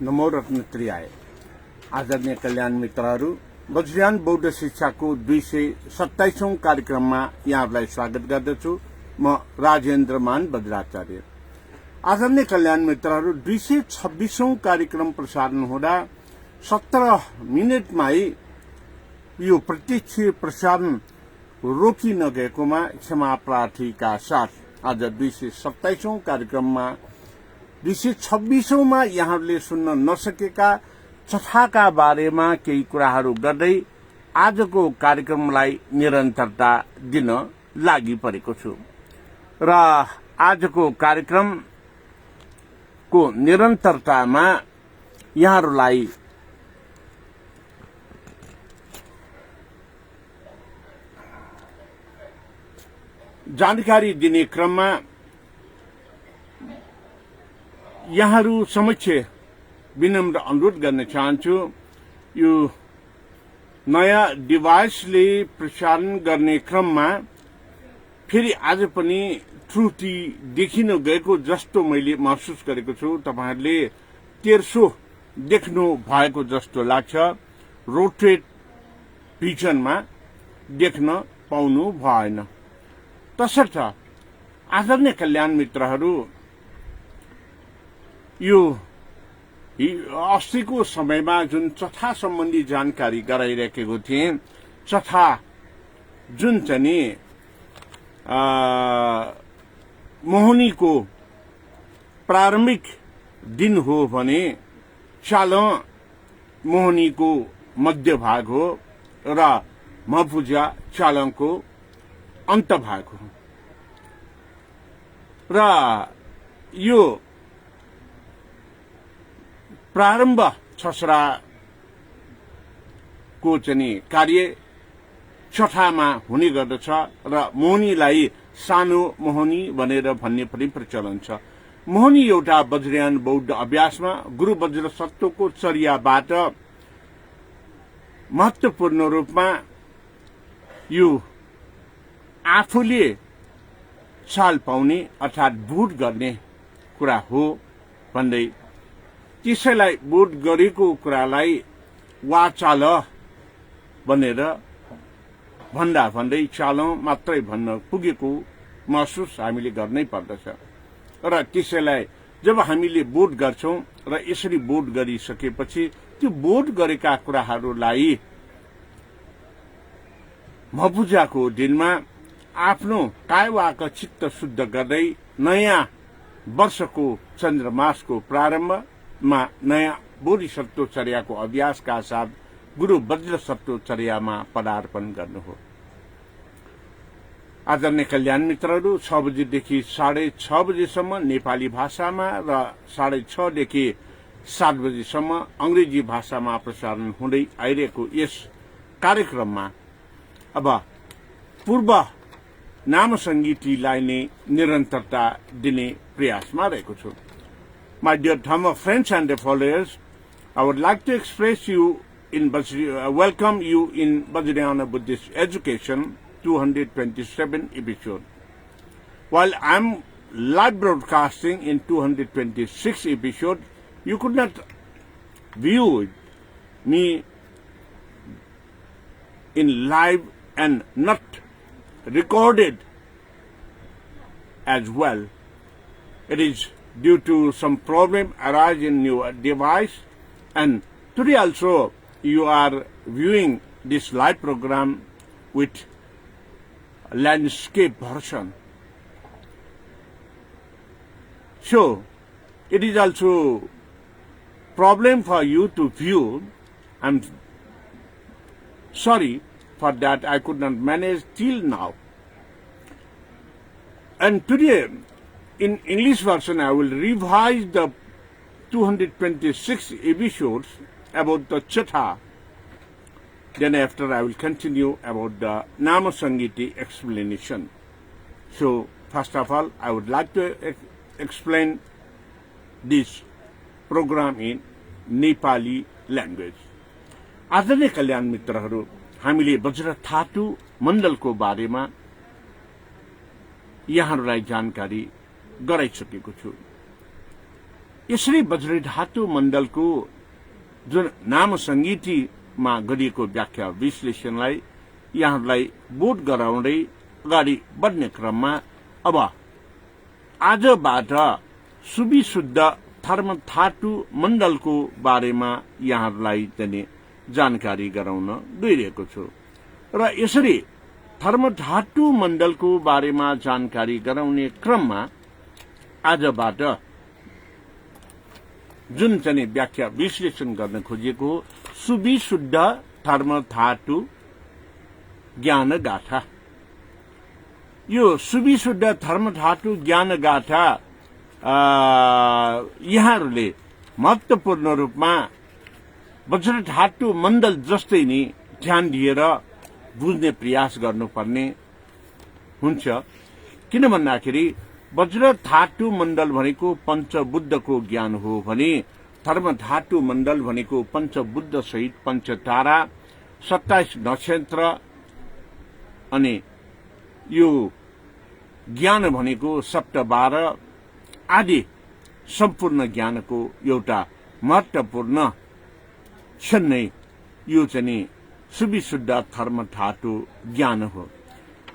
नमो रत्नत्रियाय। आदरणीय कल्याण मित्रहरू, वज्रयान बौद्ध शिक्षाको 227औं कार्यक्रममा यहाँहरूलाई स्वागत गर्दछु। म राजेन्द्र बज्राचार्य। आदरणीय कल्याण मित्रहरू, 226औं कार्यक्रम प्रसारण हुँदा 17 मिनेटमै यो प्रत्यक्ष प्रसारण रोकिनगएकोमा क्षमा प्रार्थीका साथ आज 227औं कार्यक्रममा 226औंमा यहाँहरूले सुन्न नसकेका चथाका बारेमा केही कुराहरू गर्दै आजको कार्यक्रमलाई निरन्तरता दिन लागि परेको छु र आजको कार्यक्रमको निरन्तरतामा यहाँहरूलाई जानकारी दिने क्रममा यहाँहरू समक्ष विनम्र अनुरोध गर्न चाहन्छु। यो नयाँ डिभाइसले प्रसारण गर्ने क्रममा फेरि आज पनि त्रुटि देखिन गएको जस्तो मैले महसुस गरेको छु। तपाईहरुले तेर्सो देख्नु भएको जस्तो लाग्छ। रोटेट भिजनमा देख्न पाउनु भएन। तसर्थ आदरणीय कल्याण मित्रहरू, यो अस्तिको समयमा जुन चथा सम्बन्धी जानकारी गराइरहेको थिए, चथा जुन चाहिँ मोहनीको प्रारम्भिक दिन हो भने चाल मोहनीको मध्य भाग हो र मपूजा चालको अन्त भाग हो र यो प्रारम्भ छसराको चाहिँ कार्य चठामा हुने गर्दछ र मोहनीलाई सानो मोहनी भनेर भन्ने पनि प्रचलन छ। मोहनी एउटा वज्रयान बौद्ध अभ्यासमा गुरु वज्र सत्वको चर्याबाट महत्वपूर्ण रूपमा यो आफूले चाल पाउने अर्थात बोध गर्ने कुरा हो भन्दै त्यसैलाई बोध गरेको कुरालाई वाचाल भनेर भन्दा भन्दै चाल मात्रै भन्न पुगेको महसुस हामीले गर्नै पर्दछ र त्यसैलाई जब हामीले बोध गर्छौं र यसरी बोध गरिसकेपछि त्यो बोध गरेका कुराहरूलाई मपूजाको दिनमा आफ्नो कायवाक चित्त शुद्ध गर्दै नयाँ वर्षको चन्द्रमासको प्रारम्भमा नयाँ बोधिसत्वचर्याको अभ्यासका साथ गुरु वज्र सत्वचर्यामा पदार्पण गर्नु हो। आदरणीय कल्याण मित्रहरू, 6 बजेदेखि 6:30 बजेसम्म नेपाली भाषामा र 6:30 देखि 7 बजेसम्म अंग्रेजी भाषामा प्रसारण हुँदै आइरहेको यस कार्यक्रममा अब पूर्व नामसंगीतीलाई नै निरन्तरता दिने प्रयासमा रहेको छु। My dear Dharma friends and followers, I would like to express you in welcome you in Vajrayana Buddhist Education 227 episode. While I am live broadcasting in 226 episode, you could not view me in live and not recorded as well. It is due to some problem arise in your device, and today also you are viewing this live program with landscape version. So it is also problem for you to view. I'm sorry for that, I could not manage till now. And today in English version I will revise the 226 episodes about the Chatha. Then after I will continue about the Namasangitee explanation. So first of all, I would like to explain this program in Nepali language. आदरणीय कल्याण मित्रहरू, हामीले वज्रधातु मण्डलको बारेमा यहाँहरूलाई जानकारी गराइसकेको छु। यसरी वज्रधातु मण्डलको जुन नाम संगीतीमा गरिएको व्याख्या विश्लेषणलाई यहाँलाई बोध गराउँदै अगाडि बढ्ने क्रममा अब आजबाट सुविशुद्ध धर्मधातु मण्डलको बारेमा यहाँलाई चाहिँ जानकारी गराउन गइरहेको छु र यसरी धर्मधातु मण्डलको बारेमा जानकारी गराउने क्रममा आजबाट जुन चाहिँ व्याख्या विश्लेषण गर्न खोजिएको हो सुविशुद्ध धर्मधातु ज्ञान गाथा। यो सुविशुद्ध धर्मधातु ज्ञान गाथा यहाँहरूले महत्वपूर्ण रूपमा वज्रधातु मण्डल जस्तै नै ध्यान दिएर बुझ्ने प्रयास गर्नुपर्ने हुन्छ। किन भन्दाखेरि वज्रधातु मण्डल भनेको पञ्चबुद्धको ज्ञान हो भने धर्मधातु मण्डल भनेको पञ्चबुद्ध सहित पञ्चतारा 27 नक्षत्र अनि यो ज्ञान भनेको सप्तबार आदि सम्पूर्ण ज्ञानको एउटा महत्वपूर्ण क्षण नै यो चाहिँ सुविशुद्ध धर्मधातु ज्ञान हो।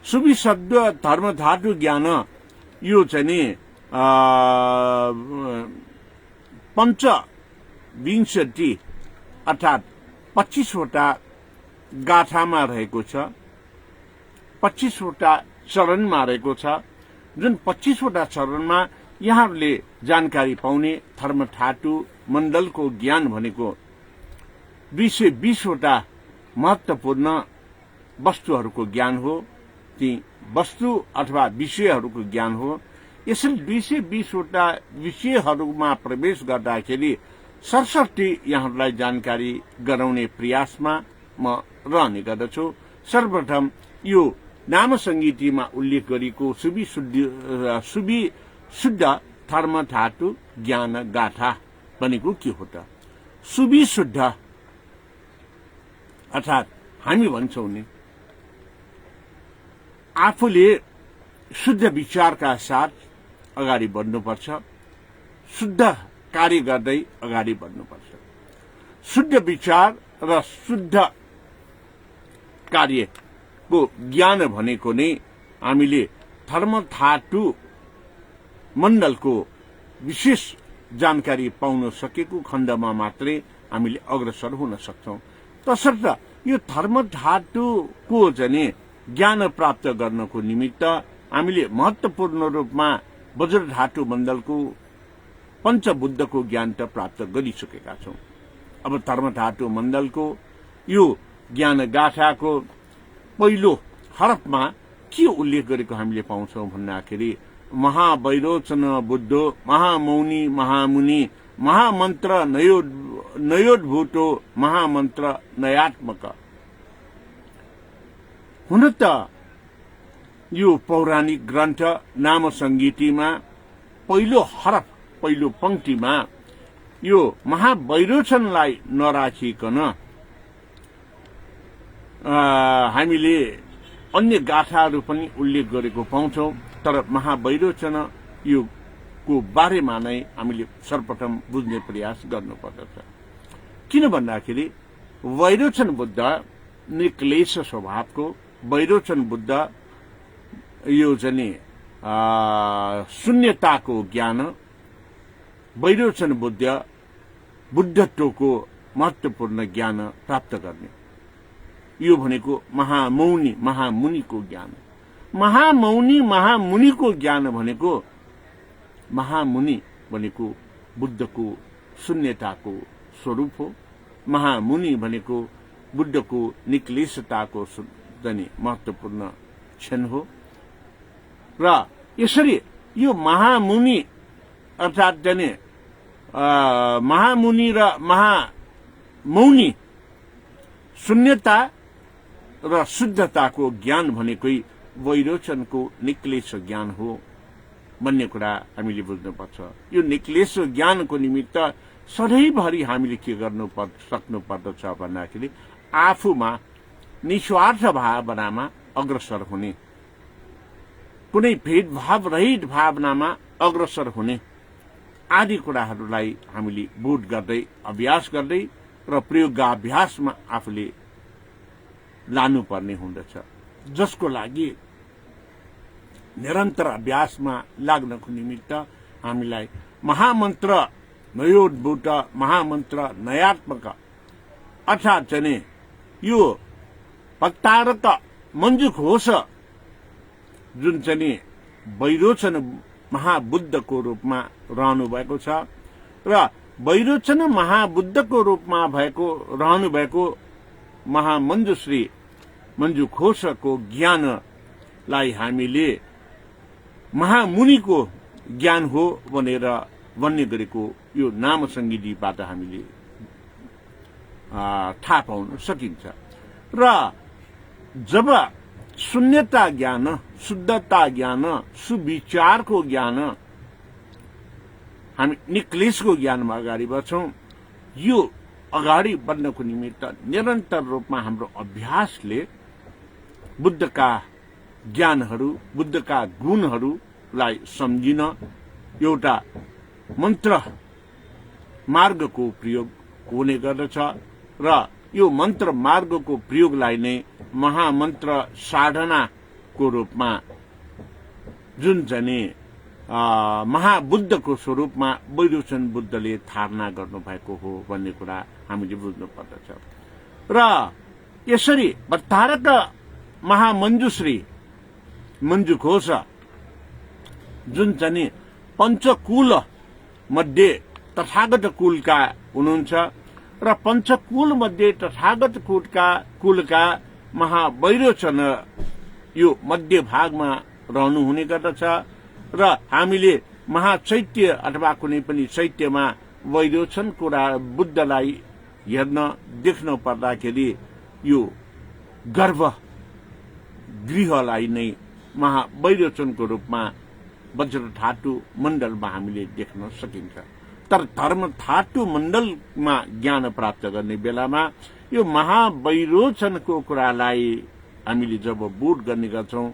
सुविशुद्ध धर्मधातु ज्ञान यो चाहिँ पञ्चविंशति अर्थात 25 वटा गाथामा रहेको छ, 25 वटा चरणमा रहेको छ। जुन 25 वटा चरणमा यहाँहरूले जानकारी पाउने धर्मधातु मण्डलको ज्ञान भनेको 220 वटा महत्वपूर्ण वस्तुहरूको ज्ञान हो। ती वस्तु अथवा विषयहरूको ज्ञान हो। यसरी 220 वटा विषयहरूमा प्रवेश गर्दाखेरि सरस्वती यहाँहरूलाई जानकारी गराउने प्रयासमा म रहने गर्दछु। सर्वप्रथम यो नाम संगीतीमा उल्लेख गरिएको सुविशुद्ध धर्मधातु ज्ञान गाथा भनेको के हो त? सुविशुद्ध अर्थात हामी भन्छौं नि आफूले शुद्ध विचारका साथ अगाडि बढ्नुपर्छ, शुद्ध कार्य गर्दै अगाडि बढ्नुपर्छ। शुद्ध विचार र शुद्ध कार्यको ज्ञान भनेको नै हामीले धर्मधातु मण्डलको विशेष जानकारी पाउन सकेको खण्डमा मात्रै हामीले अग्रसर हुन सक्छौं। तसर्थ यो धर्मधातुको चाहिँ ज्ञान प्राप्त गर्नको निमित्त हामीले महत्वपूर्ण रूपमा वज्रधातु मण्डलको पञ्चबुद्धको ज्ञान त प्राप्त गरिसकेका छौं। अब धर्मधातु मण्डलको यो ज्ञान गाथाको पहिलो हरफमा के उल्लेख गरेको हामीले पाउँछौं भन्दाखेरि महावैरोचन बुद्ध महामौनी महामुनि महामन्त्र नयोद्भूतो महामन्त्र नयात्मक। हुन त यो पौराणिक ग्रन्थ नाम संगीतीमा पहिलो हरफ पहिलो पंक्तिमा यो महावैरोचनलाई नराखिकन हामीले अन्य गाथाहरू पनि उल्लेख गरेको पाउँछौं। तर महावैरोचन यो को बारेमा नै हामीले सर्वप्रथम बुझ्ने प्रयास गर्नुपर्दछ। किन भन्दाखेरि वैरोचन बुद्ध निक्लेश स्वभावको वैरोचन बुद्ध यो चाहिँ शून्यताको ज्ञान वैरोचन बुद्धत्वको महत्वपूर्ण ज्ञान प्राप्त गर्ने यो भनेको महामौनी महामुनिको ज्ञान। महामौनी महामुनिको ज्ञान भनेको महामुनि भनेको बुद्धको शून्यताको स्वरूप हो। महामुनि भनेको बुद्धको निक्लेशताको महत्वपूर्ण क्षण हो। र यसरी यो महामुनि अर्थात जाने महामुनि र महामौनी शून्यता र शुद्धताको ज्ञान भनेकै वैरोचनको निक्लेश ज्ञान हो भन्ने कुरा हामीले बुझ्नुपर्छ। यो निक्लेश ज्ञानको निमित्त सधैँभरि हामीले के गर्नु सक्नु पर्दछ भन्दाखेरि आफूमा निस्वार्थ भावनामा अग्रसर हुने, कुनै भेदभाव रहित भावनामा अग्रसर हुने आदि कुराहरूलाई हामीले बोध गर्दै अभ्यास गर्दै र प्रयोगाभ्यासमा आफूले लानुपर्ने हुँदछ, जसको लागि निरन्तर अभ्यासमा लाग्नको निमित्त हामीलाई महामन्त्र नयोद्भूत महामन्त्र नयात्मक अर्थात् चाहिँ यो भक्तारक मञ्जुघोष जुन चाहिँ वैरोचन महाबुद्धको रूपमा रहनु भएको छ र वैरोचन महाबुद्धको रूपमा रहनु भएको महामञ्जुश्री मञ्जुघोषको ज्ञानलाई हामीले महामुनिको ज्ञान हो भनेर भन्ने गरेको यो नामसङ्गीतिबाट हामीले थाहा पाउन सकिन्छ। र जब शून्यता ज्ञान, शुद्धता ज्ञान, सुविचारको ज्ञान, हामी निक्लेशको ज्ञानमा अगाडि बढ्छौं, यो अगाडि बढ्नको निमित्त निरन्तर रूपमा हाम्रो अभ्यासले बुद्धका ज्ञानहरू, बुद्धका गुणहरूलाई सम्झिन एउटा मन्त्र मार्गको प्रयोग हुने गर्दछ र यो मन्त्र मार्गको प्रयोगलाई नै महामन्त्र साधनाको रूपमा जुन चाहिँ महाबुद्धको स्वरूपमा वैरोचन बुद्धले धारणा गर्नुभएको हो भन्ने कुरा हामीले बुझ्नु पर्दछ। र यसरी भट्टारक महामञ्जुश्री मञ्जुघोष जुन चाहिँ पञ्चकुल मध्ये तथागत कुलका हुनुहुन्छ र पञ्चकुल मध्ये तथागत कुलका महावैरोचन यो मध्य भागमा रहनुहुने गर्दछ र हामीले महाचैत्य अथवा कुनै पनि चैत्यमा वैरोचन कुरा बुद्धलाई हेर्न देख्न पर्दाखेरि यो गर्भ गृहलाई नै महावैरोचनको रूपमा वज्रधातु मण्डलमा हामीले देख्न सकिन्छ। तर धर्मधातु मण्डलमा ज्ञान प्राप्त गर्ने बेलामा यो महावैरोचनको कुरालाई हामीले जब बोध गर्ने गर्छौं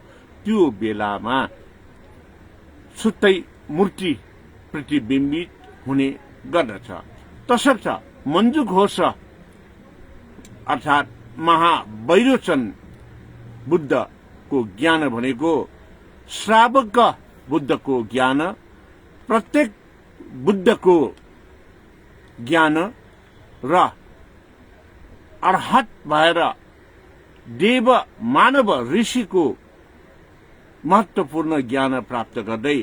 त्यो बेलामा छुट्टै मूर्ति प्रतिबिम्बित हुने गर्दछ। तसर्थ मञ्जुघोष अर्थात् महावैरोचन बुद्धको ज्ञान भनेको श्रावक बुद्धको ज्ञान, प्रत्येक बुद्धको ज्ञान र अर्हत भएर देव मानव ऋषिको महत्वपूर्ण ज्ञान प्राप्त गर्दै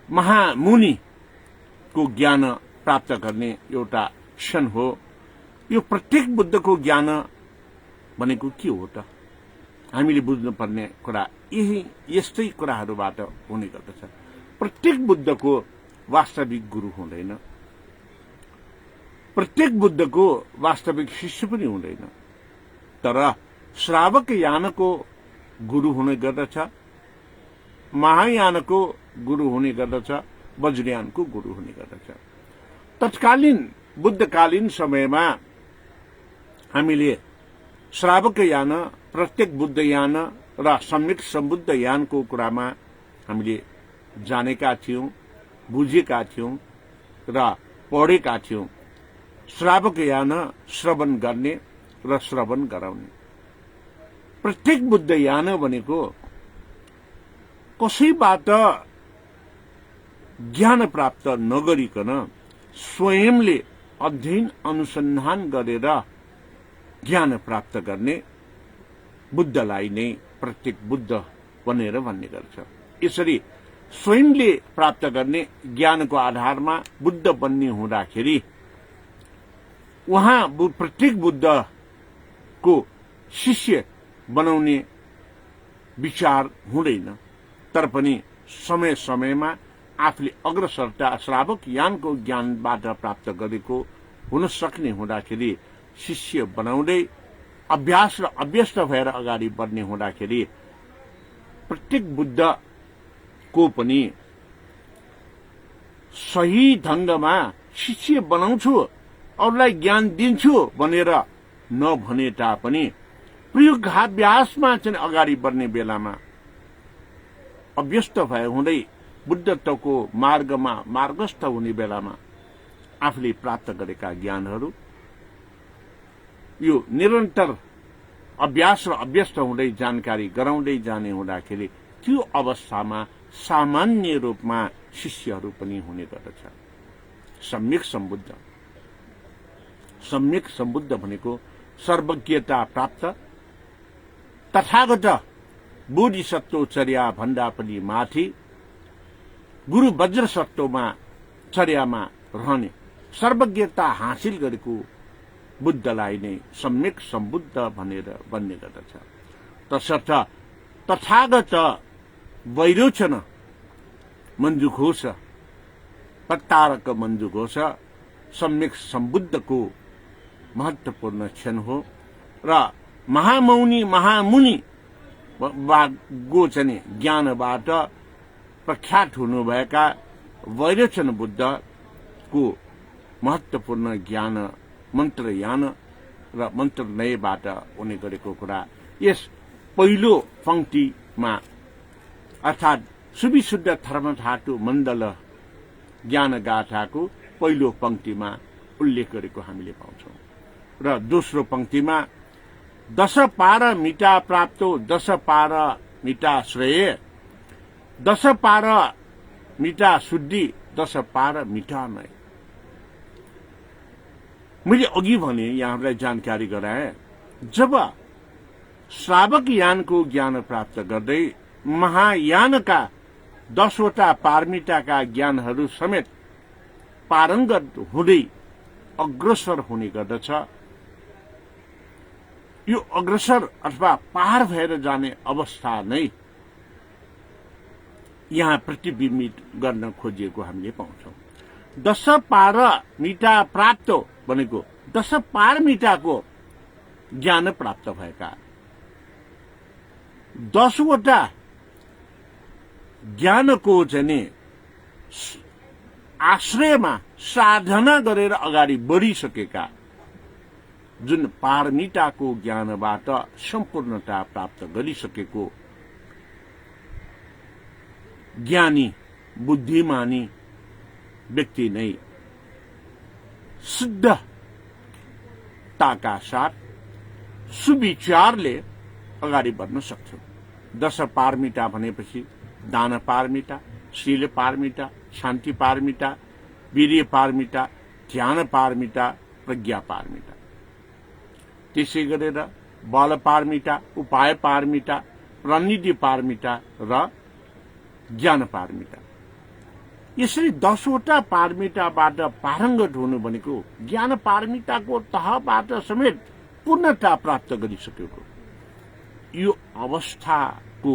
महामुनिको ज्ञान प्राप्त गर्ने एउटा क्षण हो। यो प्रत्येक बुद्धको ज्ञान भनेको के हो त? हामीले बुझ्नुपर्ने कुरा यस्तै कुराहरूबाट हुने गर्दछ। प्रत्येक बुद्धको वास्तविक गुरु हुँदैन, प्रत्येक बुद्धको वास्तविक शिष्य पनि हुँदैन, तर श्रावक यानको गुरु हुने गर्दछ, महायानको गुरु हुने गर्दछ, वज्रयानको गुरु हुने गर्दछ। तत्कालीन बुद्धकालीन समयमा हामीले श्रावक यान, प्रत्येक बुद्ध यान र सम्यक सम्बुद्ध यानको कुरामा हामीले जानेका थियौं, बुझेका थियौं र पढेका थियौं। श्रावक यान श्रवण गर्ने र श्रवण गराउने। प्रत्येक बुद्ध यान भनेको कसैबाट ज्ञान प्राप्त नगरिकन स्वयंले अध्ययन अनुसन्धान गरेर ज्ञान प्राप्त गर्ने बुद्धलाई नै प्रत्येक बुद्ध भनेर भन्ने गर्छ। यसरी स्वयंले प्राप्त गर्ने ज्ञानको आधारमा बुद्ध बन्ने हुँदाखेरि उहाँ प्रत्येक बुद्धको शिष्य बनाउने विचार हुँदैन। तर पनि समय समयमा आफूले अग्रसरता श्रावक यानको ज्ञानबाट प्राप्त गरेको हुन सक्ने हुँदाखेरि शिष्य बनाउँदै अभ्यास र अभ्यस्त भएर अगाडि बढ्ने हुँदाखेरि प्रत्येक बुद्धको पनि सही ढंगमा शिष्य बनाउँछु, अरूलाई ज्ञान दिन्छु भनेर नभने तापनि प्रयोगाभ्यासमा चाहिँ अगाडि बढ्ने बेलामा अभ्यस्त भए हुँदै बुद्धत्वको मार्गमा मार्गस्थ हुने बेलामा आफूले प्राप्त गरेका ज्ञानहरू यो निरन्तर अभ्यास र अभ्यस्त हुँदै जानकारी गराउँदै जाने हुँदाखेरि त्यो अवस्थामा सामान्य रूपमा शिष्यहरू पनि हुने गर्दछ। सम्यक सम्बुद्ध भनेको सर्वज्ञता प्राप्त तथागत बोधिसत्वचर्या भन्दा पनि माथि गुरु वज्र सत्वमा चर्यामा रहने सर्वज्ञता हासिल गरेको बुद्धलाई नै सम्यक सम्बुद्ध भनेर भन्ने गर्दछ। तसर्थ तथागत वैरोचन मञ्जुघोष प्रतारक मञ्जुघोष सम्यक सम्बुद्धको महत्वपूर्ण क्षण हो र महामुनि गोचने ज्ञानबाट प्रख्यात हुनुभएका वैरोचन बुद्धको महत्वपूर्ण ज्ञान मन्त्रयान र मन्त्रनयबाट हुने गरेको कुरा यस पहिलो पंक्तिमा अर्थात् सुविशुद्ध धर्मधातु मण्डल ज्ञान गाथाको पहिलो पंक्तिमा उल्लेख गरेको हामीले पाउँछौं र दोस्रो पंक्तिमा दश पार मिटा प्राप्तो दश पार मिटा श्रेय दश पार मिटा शुद्धि दश पार मिटा नय। मैले अघि भने यहाँलाई जानकारी गराए जब श्रावक यानको ज्ञान प्राप्त गर्दै महायानका 10वटा पारमिताका ज्ञानहरू समेत पारंगत हुँदै अग्रसर हुने गर्दछ। यो अग्रसर अथवा पार भएर जाने अवस्था नै यहाँ प्रतिबिम्बित गर्न खोजिएको हामीले पाउँछौं। दश पारमिता प्राप्त भनेको 10 पारमिताको ज्ञान प्राप्त भएका 10वटा ज्ञानको चाहिँ आश्रयमा साधना गरेर अगाडि बढिसकेका जुन पारमिताको ज्ञानबाट सम्पूर्णता प्राप्त गरिसकेको ज्ञानी बुद्धिमानी व्यक्ति नै शुद्धताका साथ सुविचारले अगाडि बढ्न सक्छ। 10 पारमिता भनेपछि दान पारमिता, शील पारमिता, शान्ति पारमिता, वीर्य पारमिता, ध्यान पारमिता, प्रज्ञा पारमिता, त्यसै गरेर बल पारमिता, उपाय पारमिता, प्रणिधि पारमिता र ज्ञान पारमिता। यसरी 10वटा पारमिताबाट पारंगत हुनु भनेको ज्ञान पारमिताको तहबाट समेत पूर्णता प्राप्त गरिसकेको यो अवस्थाको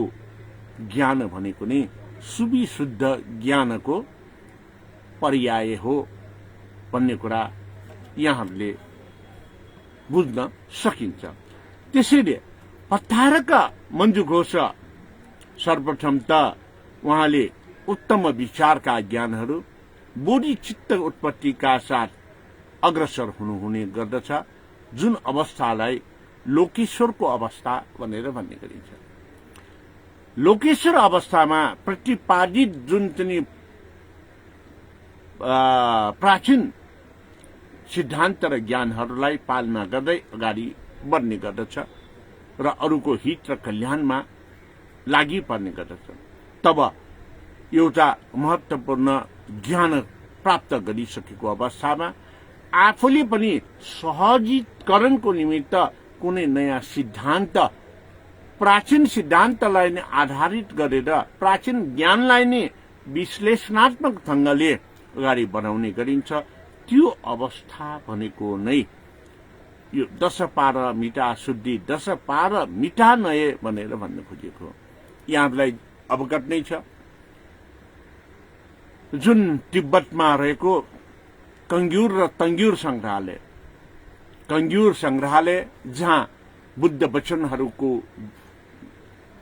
ज्ञान भनेको नै सुविशुद्ध ज्ञानको पर्याय हो भन्ने कुरा यहाँहरूले बुझ्न सकिन्छ। त्यसैले प्रतारक मञ्जुघोष सर्वप्रथम त उहाँले उत्तम विचारका ज्ञानहरू बोधिचित्त उत्पत्तिका साथ अग्रसर हुने गर्दछ जुन अवस्थालाई लोकेश्वरको अवस्था भनेर भन्ने गरिन्छ। लोकेश्वर अवस्थामा प्रतिपादित जुन चाहिँ प्राचीन सिद्धान्त र ज्ञानहरूलाई पालना गर्दै अगाडि बढ्ने गर्दछ र अरूको हित र कल्याणमा लागि पर्ने गर्दछ। तब एउटा महत्वपूर्ण ज्ञान प्राप्त गरिसकेको अवस्थामा आफूले पनि सहजीकरणको निमित्त कुनै नयाँ सिद्धान्त प्राचीन सिद्धान्तलाई नै आधारित गरेर प्राचीन ज्ञानलाई नै विश्लेषणात्मक ढंगले अगाडि बढाउने गरिन्छ। त्यो अवस्था भनेको नै यो 10 पारमिता शुद्धि 10 पारमिता नय भनेर भन्न खोजेको यहाँलाई अवगत नै छ। जुन तिब्बतमा रहेको कंग्युर र तंग्युर संग्रहालय जहाँ बुद्ध वचनहरूको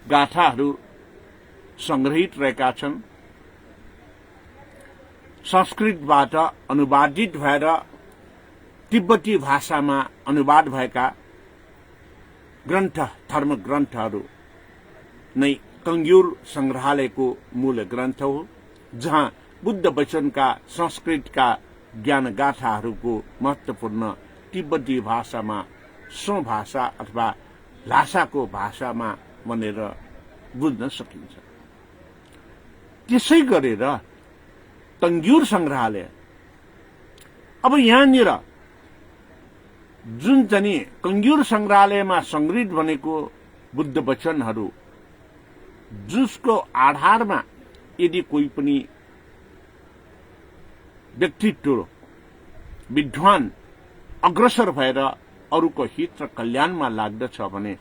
गाथाहरू संग्रहित रहेका छन्, संस्कृतबाट अनुवादित भएर तिब्बती भाषामा अनुवाद भएका ग्रन्थ धर्म ग्रन्थहरू नै कंग्युर संग्रहालयको मूल ग्रन्थ हो। जहाँ बुद्ध वचनका संस्कृतका ज्ञान गाथाहरूको महत्वपूर्ण तिब्बती भाषामा स्वभाषा अथवा लासाको भाषामा भनेर बुझ्न सकिन्छ। त्यसै गरेर तंग्युर संग्रहालय, अब यहाँनिर जुन चाहिँ तंग्युर संग्रहालयमा संग्रहित भनेको बुद्ध वचनहरू, जसको आधारमा यदि कोही पनि व्यक्तित्व विद्वान अग्रसर भएर अरूको हित र कल्याणमा लाग्दछ भने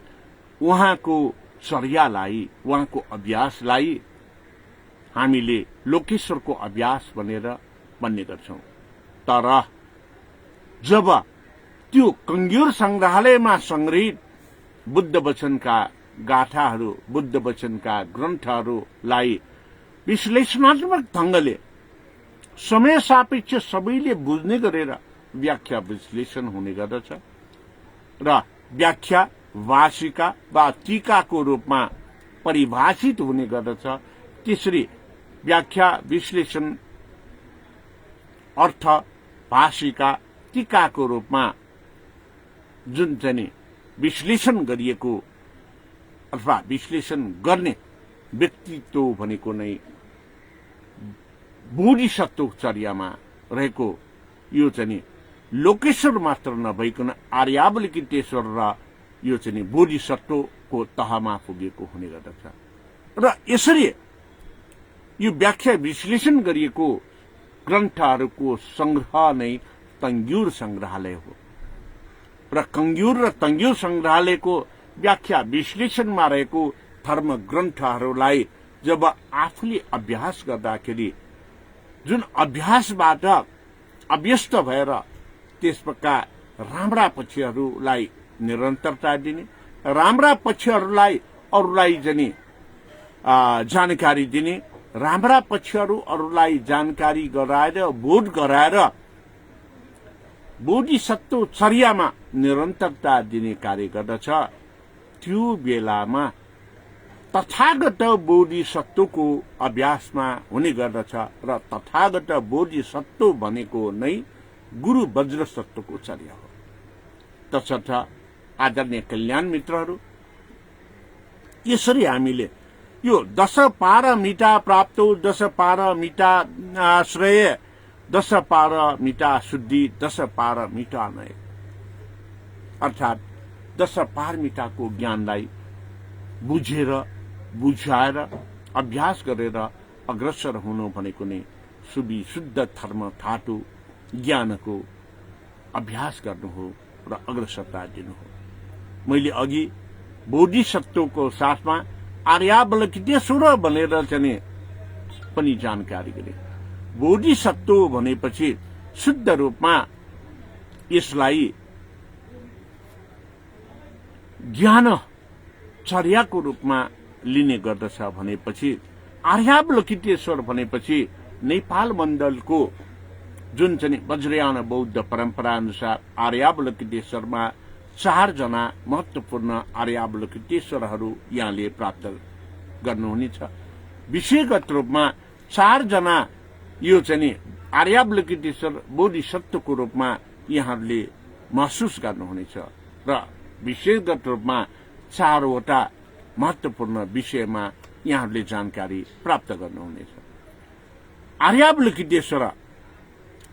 उहाँको चर्यालाई, उहाँको अभ्यासलाई हामीले लोकेश्वरको अभ्यास भनेर भन्ने गर्छौं। तर जब त्यो तंग्युर संग्रहालयमा संग्रहित बुद्ध वचनका गाथाहरू, बुद्ध वचनका ग्रन्थहरूलाई विश्लेषणात्मक ढंगले समय सापेक्ष सबैले बुझ्ने गरेर व्याख्या विश्लेषण हुने गर्दछ र व्याख्या भाषिका वा टीकाको रूपमा परिभाषित हुने गर्दछ। त्यसरी व्याख्या विश्लेषण अर्थ भाषिका टीकाको रूपमा जुन चाहिँ विश्लेषण गरिएको अथवा विश्लेषण गर्ने व्यक्तित्व भनेको नै बोधिसत्व चर्यामा रहेको यो चाहिँ लोकेश्वर मात्र नभइकन आर्यावलोकितेश्वर र यो चाहिँ बोधिसत्वको तहमा पुगेको हुने गर्दछ र यसरी यो व्याख्या विश्लेषण गरिएको ग्रन्थहरूको संग्रह नै तंग्युर संग्रहालय हो र तंग्युर संग्रहालयको व्याख्या विश्लेषणमा रहेको धर्म ग्रन्थहरूलाई जब आफूले अभ्यास गर्दाखेरि जुन अभ्यासबाट अभ्यस्त भएर त्यसका राम्रा पक्षहरूलाई निरन्तरता दिने, राम्रा पक्षहरूलाई अरूलाई चाहिँ जानकारी दिने, राम्रा पक्षहरू अरूलाई जानकारी गराएर बोध गराएर बोधिसत्व चर्यामा निरन्तरता दिने कार्य गर्दछ। त्यो बेलामा तथागत बोधिसत्वको अभ्यासमा हुने गर्दछ र तथागत बोधिसत्व भनेको नै गुरु वज्रसत्वको चर्या हो। तसर्थ आदरणीय कल्याण मित्रहरू, यसरी हामीले यो 10 पारमिता प्राप्त, 10 पारमिता श्रेय, 10 पारमिता शुद्धि, 10 पारमिता नय अर्थात 10 पारमिताको ज्ञानलाई बुझेर बुझाएर अभ्यास गरेर अग्रसर हुनु भनेको नै सुविशुद्ध धर्मधातु ज्ञानको अभ्यास गर्नु हो र अग्रसरता दिनु हो। मैले अघि बोधिसत्वको साथमा आर्यावलोकितेश्वर भनेर चाहिँ पनि जानकारी गरे। बोधिसत्व भनेपछि शुद्ध रूपमा यसलाई ज्ञान चर्याको रूपमा लिने गर्दछ भनेपछि आर्यावलोकितेश्वर भनेपछि नेपाल मण्डलको जुन चाहिँ वज्रयान बौद्ध परम्परा अनुसार आर्यावलोकितेश्वरमा 4 जना महत्वपूर्ण आर्यावलोकितेश्वरहरू यहाँले प्राप्त गर्नुहुनेछ। विषयगत रूपमा 4 जना यो चाहिँ आर्यावलोकितेश्वर बोधिसत्वको रूपमा यहाँहरूले महसुस गर्नुहुनेछ र विषयगत रूपमा 4 वटा महत्वपूर्ण विषयमा यहाँहरूले जानकारी प्राप्त गर्नुहुनेछ। आर्यावलोकितेश्वर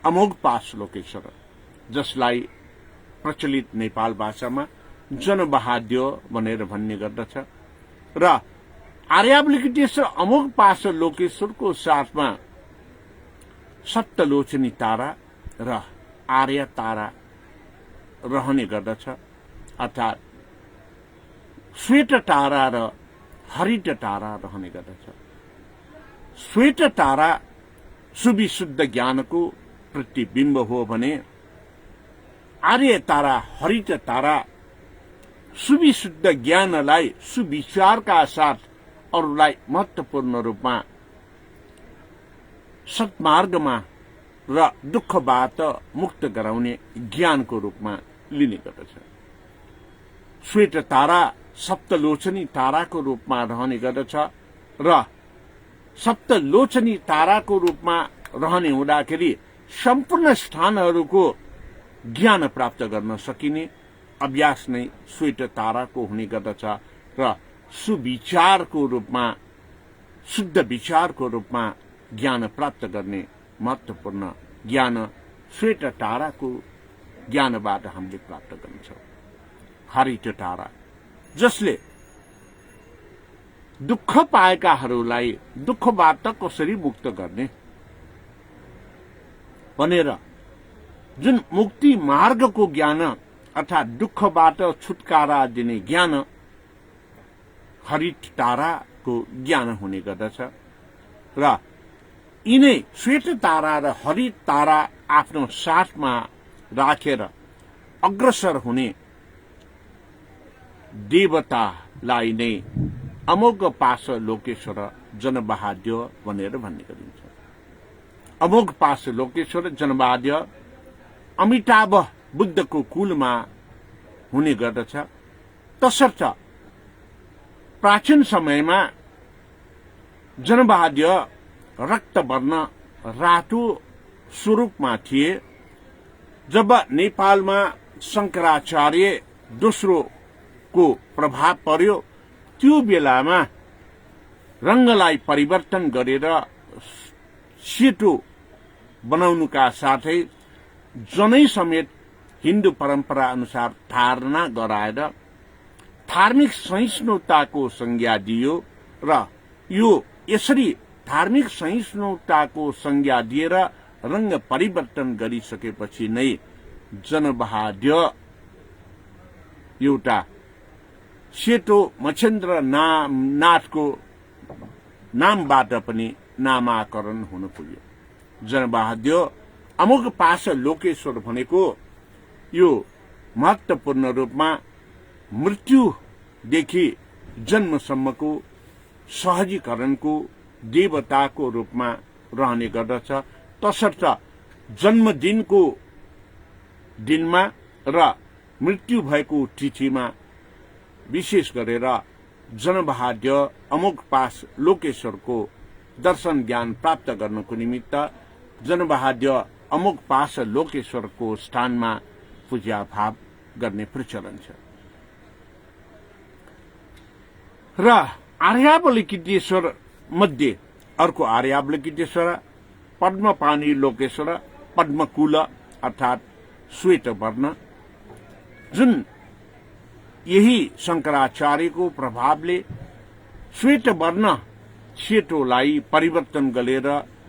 अमोघ पास लोकेश्वर, जसलाई प्रचलित नेपाल भाषामा जनबहाद्य भनेर भन्ने गर्दछ र आर्यावलोकितेश्वर अमोघ पास लोकेश्वरको साथमा सप्तलोचनी तारा र आर्य तारा रहने गर्दछ अर्थात श्वेत तारा र हरित तारा रहने गर्दछ। श्वेत तारा सुविशुद्ध ज्ञानको प्रतिबिम्ब हो भने आर्य तारा, हरित तारा सुविशुद्ध ज्ञानलाई सुविचारका साथ अरूलाई महत्वपूर्ण रूपमा सत्मार्गमा र दुःखबाट मुक्त गराउने ज्ञानको रूपमा लिने गर्दछ। श्वेत तारा सप्तलोचनी ताराको रूपमा रहने गर्दछ र सप्तलोचनी ताराको रूपमा रहने हुँदाखेरि सम्पूर्ण स्थानहरूको ज्ञान प्राप्त गर्न सकिने अभ्यास नै श्वेत ताराको हुने गर्दछ र सुविचारको रूपमा शुद्ध विचारको रूपमा ज्ञान प्राप्त गर्ने महत्त्वपूर्ण ज्ञान श्वेत ताराको ज्ञानबाट हामीले प्राप्त गर्छौं। हरित तारा जसले दुःख पाएकाहरूलाई दुःखबाट कसरी मुक्त गर्ने भनेर जुन मुक्ति मार्गको ज्ञान अर्थात दुःखबाट छुटकारा दिने ज्ञान हरित ताराको ज्ञान हुने गर्दछ र यिनै श्वेत तारा र हरित तारा आफ्नो साथमा राखेर अग्रसर हुने देवतालाई नै अमोघ पाश लोकेश्वर जनबहाद्य भनेर भन्ने गरिन्छ। अमोघ पाश लोकेश्वर जनबहाद्य अमिताभ बुद्धको कुलमा हुने गर्दछ। तसर्थ प्राचीन समयमा जनबहाद्य रक्तवर्ण रातो स्वरूपमा थिए। जब नेपालमा शंकराचार्य दोस्रोको प्रभाव पर्यो त्यो बेलामा रंगलाई परिवर्तन गरेर सेतो बनाउनुका साथै जनै समेत हिन्दू परम्परा अनुसार धारणा गराएर धार्मिक सहिष्णुताको संज्ञा दियो र यो यसरी धार्मिक सहिष्णुताको संज्ञा दिएर रंग परिवर्तन गरिसकेपछि नै जनबहाद्य एउटा सेतो मच्छेन्द्र नाथको नामबाट पनि नामाकरण हुन पुग्यो। जनबहाद्य अमोघ पाश लोकेश्वर भनेको यो महत्वपूर्ण रूपमा मृत्युदेखि जन्मसम्मको सहजीकरणको देवताको रूपमा रहने गर्दछ। तसर्थ जन्मदिनको दिनमा र मृत्यु भएको तिथिमा विशेष गरेर जनबहाद्य अमोघ पाश लोकेश्वरको दर्शन ज्ञान प्राप्त गर्नको निमित्त जनबहाद्य अमोघ पाश लोकेश्वरको स्थानमा पूजा भाव गर्ने प्रचलन छ। र आर्यावलोकितेश्वर मध्ये अर्को आर्यावलोकितेश्वर पद्मपानी लोकेश्वर पद्मकुल अर्थात श्वेत वर्ण जुन यही शंकराचार्यको प्रभावले श्वेत वर्ण सेतोलाई परिवर्तन गरेर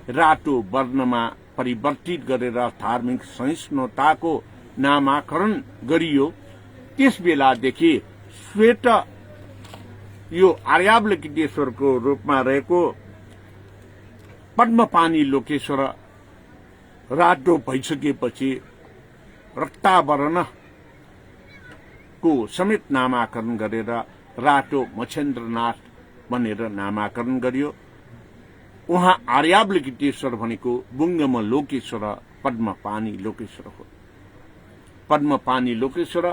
रातो वर्णमा परिवर्तित गरेर धार्मिक सहिष्णुताको नामाकरण गरियो। त्यस बेलादेखि श्वेत यो आर्यावलोकितेश्वरको रूपमा रहेको पद्मपानी लोकेश्वर रातो भइसकेपछि रक्तावर्ण को समेत नामाकरण गरेर रातो मच्छेन्द्रनाथ भनेर नामाकरण गरियो। उहाँ आर्यावलोकितेश्वर भनेको बुङ्गम लोकेश्वर पद्मपानी लोकेश्वर हो। पद्मपानी लोकेश्वर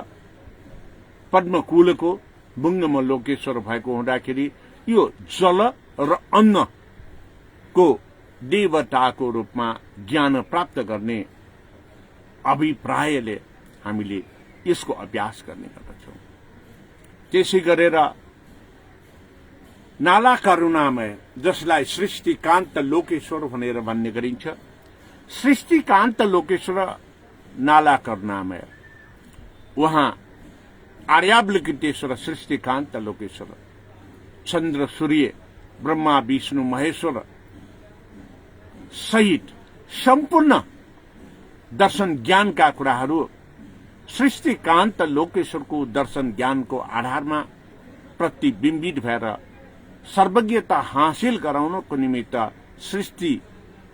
पद्मकुलको बुङ्गम लोकेश्वर भएको हुँदाखेरि यो जल र अन्नको देवताको रूपमा ज्ञान प्राप्त गर्ने अभिप्रायले हामीले यसको अभ्यास गर्ने गर्दछौं। त्यसै गरेर नाला करुणामय जसलाई सृष्टिकान्त लोकेश्वर भनेर भन्ने गरिन्छ। सृष्टिकान्त लोकेश्वर नाला करुणामय उहाँ आर्यावलोकितेश्वर सृष्टिकान्त लोकेश्वर चन्द्र सूर्य ब्रह्मा विष्णु महेश्वर सहित सम्पूर्ण दर्शन ज्ञानका कुराहरू सृष्टिकान्त लोकेश्वरको दर्शन ज्ञानको आधारमा प्रतिबिम्बित भएर सर्वज्ञता हासिल गराउनको निमित्त सृष्टि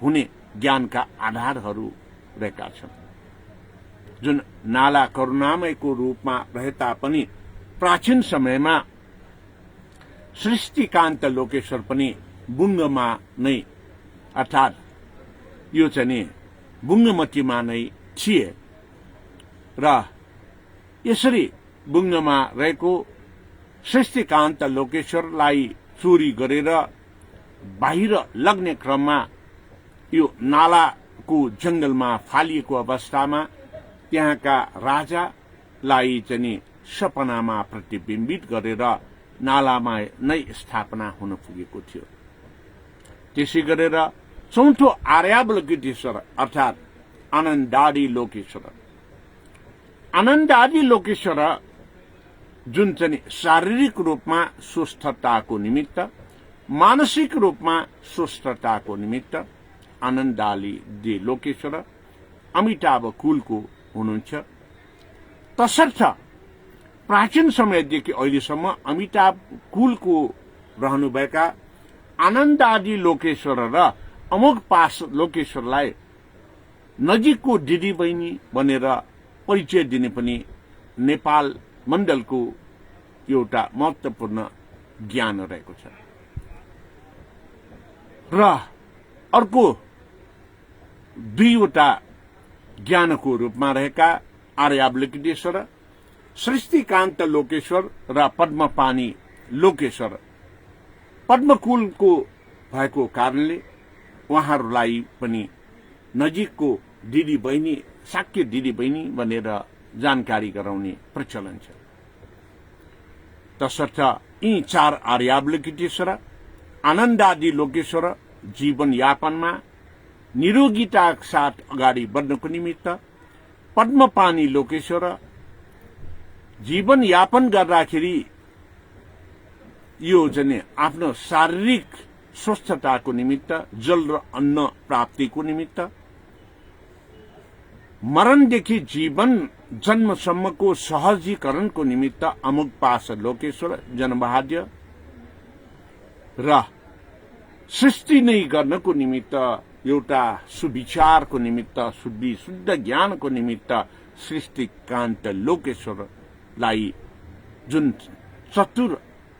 हुने ज्ञानका आधारहरू रहेका छन्। जुन नाला करुणामयको रूपमा रहे तापनि प्राचीन समयमा सृष्टिकान्त लोकेश्वर पनि बुङ्गमा नै अर्थात् यो चाहिँ बुङ्गमतीमा नै थिए र यसरी बुङ्गमा रहेको सृष्टिकान्त लोकेश्वरलाई चोरी गरेर बाहिर लग्ने क्रममा यो नालाको जंगलमा फालिएको अवस्थामा त्यहाँका राजालाई चाहिँ सपनामा प्रतिबिम्बित गरेर नालामा नै स्थापना हुन पुगेको थियो। त्यसै गरेर चौथो आर्यावलोकितेश्वर अर्थात् आनन्दादि लोकेश्वर, आनन्दादि लोकेश्वर जुन चाहिँ शारीरिक रूपमा स्वस्थताको निमित्त, मानसिक रूपमा स्वस्थताको निमित्त आनन्दादि लोकेश्वर अमिताभ कुलको हुनुहुन्छ। तसर्थ प्राचीन समयदेखि अहिलेसम्म अमिताभ कुलको रहनुभएका आनन्दादि लोकेश्वर र अमोघ पास लोकेश्वरलाई नजिकको दिदी बहिनी भनेर परिचय दिने पनि नेपाल मण्डलको एउटा महत्वपूर्ण ज्ञान रहेको छ। र अर्को दुईवटा ज्ञानको रूपमा रहेका आर्यावलोकितेश्वर, सृष्टिकान्त लोकेश्वर र पद्मपानी लोकेश्वर पद्मकुलको भएको कारणले उहाँहरूलाई पनि नजिकको दिदी बहिनी, शाक्य दिदी बहिनी भनेर जानकारी गराउने प्रचलन छ। तसर्थ यी चार आर्यावलोकितेश्वर, आनन्दादि लोकेश्वर जीवन यापनमा निरोगिताका साथ अगाडि बढ्नको निमित्त, पद्मपानी लोकेश्वर जीवन यापन गर्दाखेरि यो चाहिँ आफ्नो शारीरिक स्वस्थताको निमित्त, जल र अन्न प्राप्तिको निमित्त, मरणदेखि जीवन जन्मसम्मको सहजीकरणको निमित्त अमुक पास लोकेश्वर जनभाग्य र सृष्टि नै गर्नको निमित्त, एउटा सुविचारको निमित्त, शुद्ध ज्ञानको निमित्त सृष्टिकान्त लोकेश्वरलाई जुन चतुर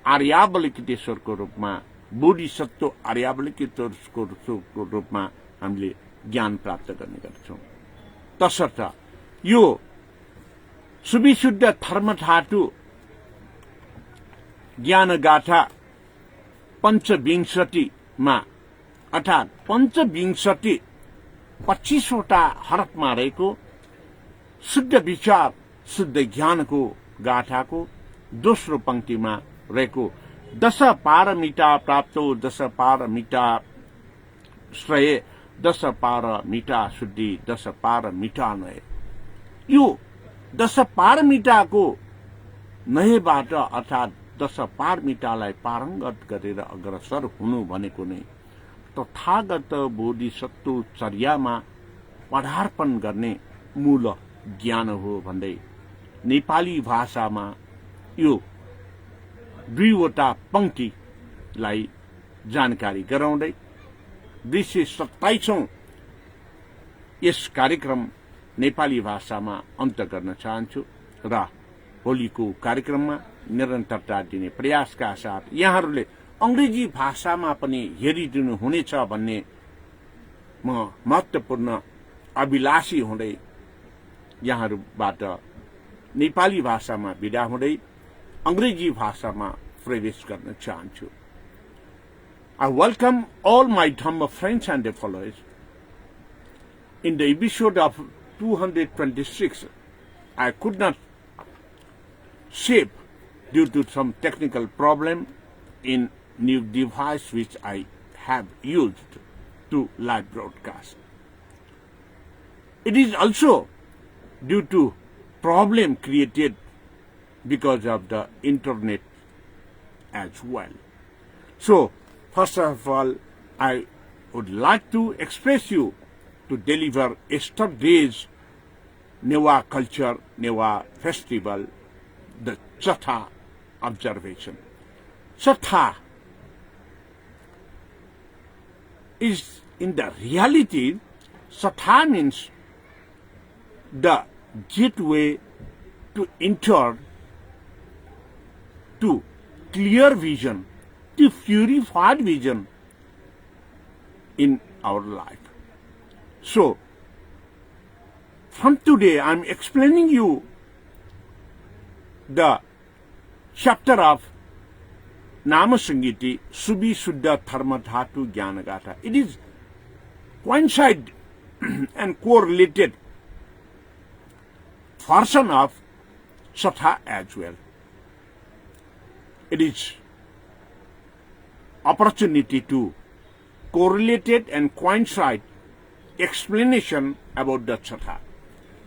आर्यावलोकितेश्वरको रूपमा, बोधिसत्व आर्यावलोकितेश्वरको रूपमा हामीले ज्ञान प्राप्त गर्ने गर्छौं। तसर्थ यो सुविशुद्ध धर्मधातु ज्ञानगाथा पञ्चविंशतिमा अर्थात् 25वटा हरफमा रहेको शुद्ध विचार, शुद्ध ज्ञानको गाथाको दोस्रो पंक्तिमा रहेको दश पारमिता प्राप्तो, दश पारमिता श्रेय, दश पारमिता शुद्धि, दश पारमिता नय। यो दश पारमिताको नयबाट अर्थात् दश पारमितालाई पारङ्गत गरेर अग्रसर हुनु भनेको नै तथागत बोधिसत्व चर्यामा पदार्पण गर्ने मूल ज्ञान हो भन्दै नेपाली भाषामा यो दुईवटा पंक्तिलाई जानकारी गराउँदै 227औं यस कार्यक्रम नेपाली भाषामा अन्त्य गर्न चाहन्छु र भोलिको कार्यक्रममा निरन्तरता दिने प्रयासका साथ यहाँहरूले अंग्रेजी भाषामा पनि हेरिदिनु हुनेछ भन्ने म महत्वपूर्ण अभिलाषी हुँदै यहाँहरूबाट नेपाली भाषामा विदा हुँदै अंग्रेजी भाषामा प्रवेश गर्न चाहन्छु। I welcome all my Dhamma friends and their followers. In the episode of 226, I could not shape due to some technical problem in new device which I have used to live broadcast. It is also due to problem created because of the internet as well. So, first of all, I would like to express you to deliver yesterday's Newa culture, Newa festival, the Chatha observation. Chatha is in the reality, Chatha means the gateway to enter to clear vision, to purified vision in our life. So, from today I am explaining you the chapter of Namasangitee-Subisudha dharmadhatu jnanagatha. It is coincide and correlated portion of Satha as well. It is opportunity to correlated and coincide explanation about the Satha.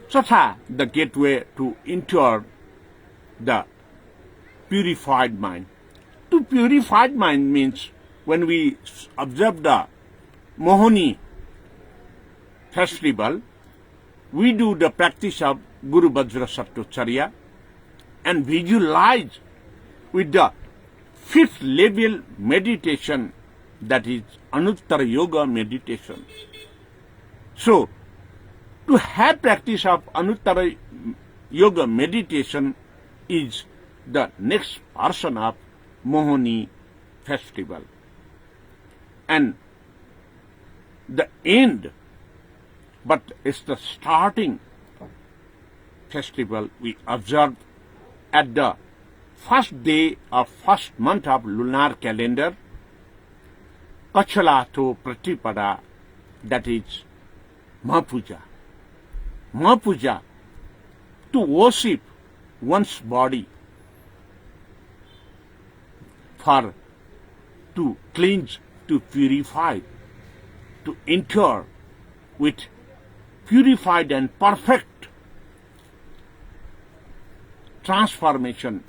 Satha, the gateway to enter the purified mind. To purified mind means when we observe the Mohani festival, we do the practice of Guru Bajracharya and visualize with the fifth level meditation, that is Anuttara Yoga meditation. So, to have practice of Anuttara Yoga meditation is the next portion of Mohani festival. And the end, but it's the starting festival we observe at the first day of first month of lunar calendar, Kachalato Pratipada, that is Mahapuja. Mahapuja, to worship one's body, for to cleanse, to purify, to enter with purified and perfect transformation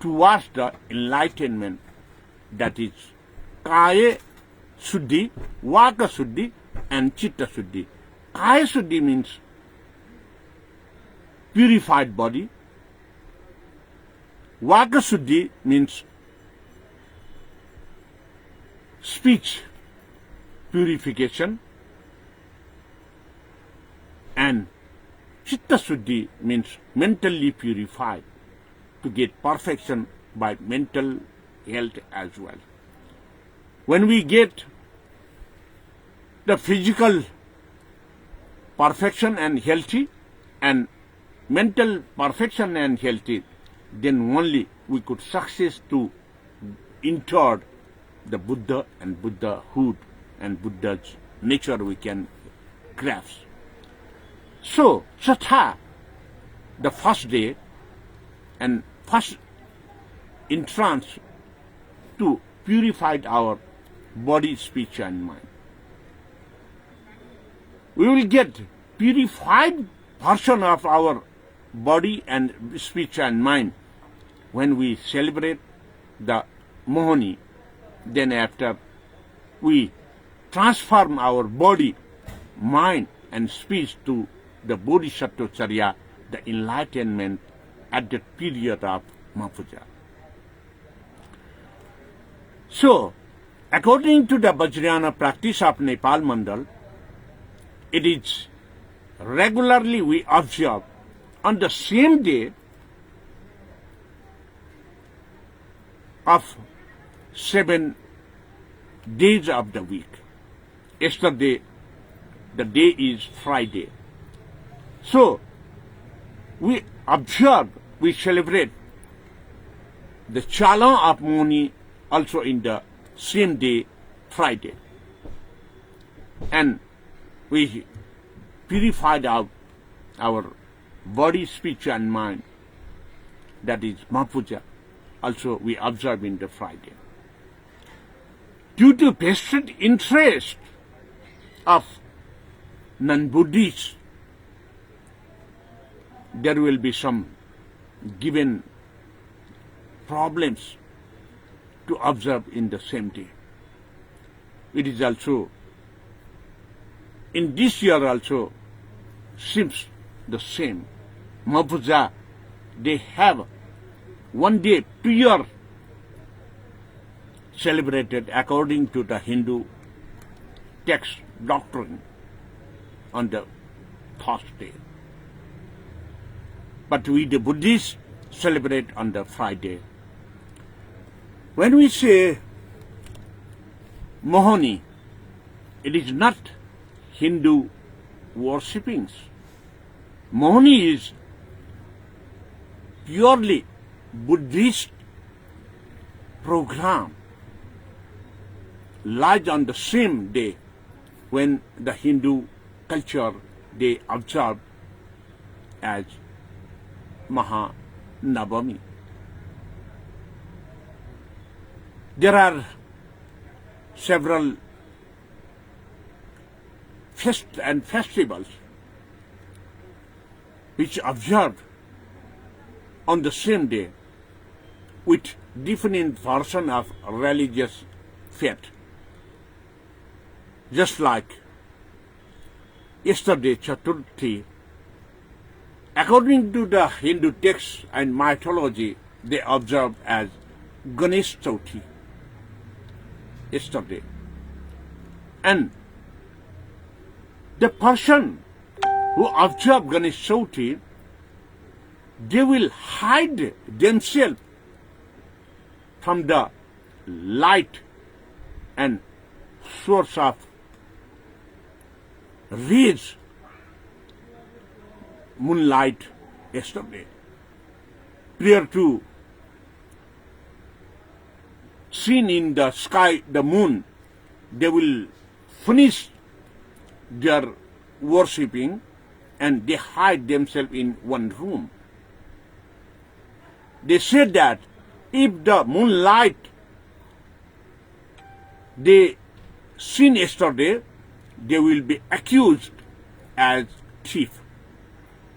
towards the enlightenment, that is Kaya Suddhi, Vaka Suddhi and Chitta Suddhi. Kaya Suddhi means purified body. Vaka Suddhi means speech purification, and Chitta Suddhi means mentally purified, to get perfection by mental health as well. When we get the physical perfection and healthy and mental perfection and healthy, then only we could success to enter the Buddha and Buddhahood and Buddha's nature we can grasp. So, Satha, the first day and first entrance to purify our body, speech and mind. We will get purified portion of our body and speech and mind when we celebrate the Mohani. Then after we transform our body, mind and speech to the Bodhisattvacharya, the enlightenment at the period of Mahapuja. So, according to the Vajrayana practice of Nepal Mandal, it is regularly we observe on the same day of 7 days of the week. Yesterday, the day is Friday. So, we observe, we celebrate the Chala of Mohani also in the same day, Friday. And we purified out our body, speech and mind, that is Mahapuja, also we observe in the Friday. Due to vested interest of non-Buddhists, there will be some given problems to observe in the same day. It is also, in this year also, seems the same. Mahapuja, they have 1 day prior celebrated according to the Hindu text doctrine on the Thursday. But we the Buddhists celebrate on the Friday. When we say Mohani, it is not Hindu worshippings. Mohani is purely Buddhist program lies on the same day when the Hindu culture they observe as Mahanavami. There are several fests and festivals which observed on the same day with different version of religious faith. Just like yesterday, Chaturthi, according to the Hindu texts and mythology, they observe as Ganesh Chaturthi yesterday. And the person who observe Ganesh Chaturthi, they will hide themselves from the light and source of rays, moonlight yesterday. Prior to seen in the sky the moon, they will finish their worshipping and they hide themselves in one room. They said that if the moonlight they seen yesterday, they will be accused as thief.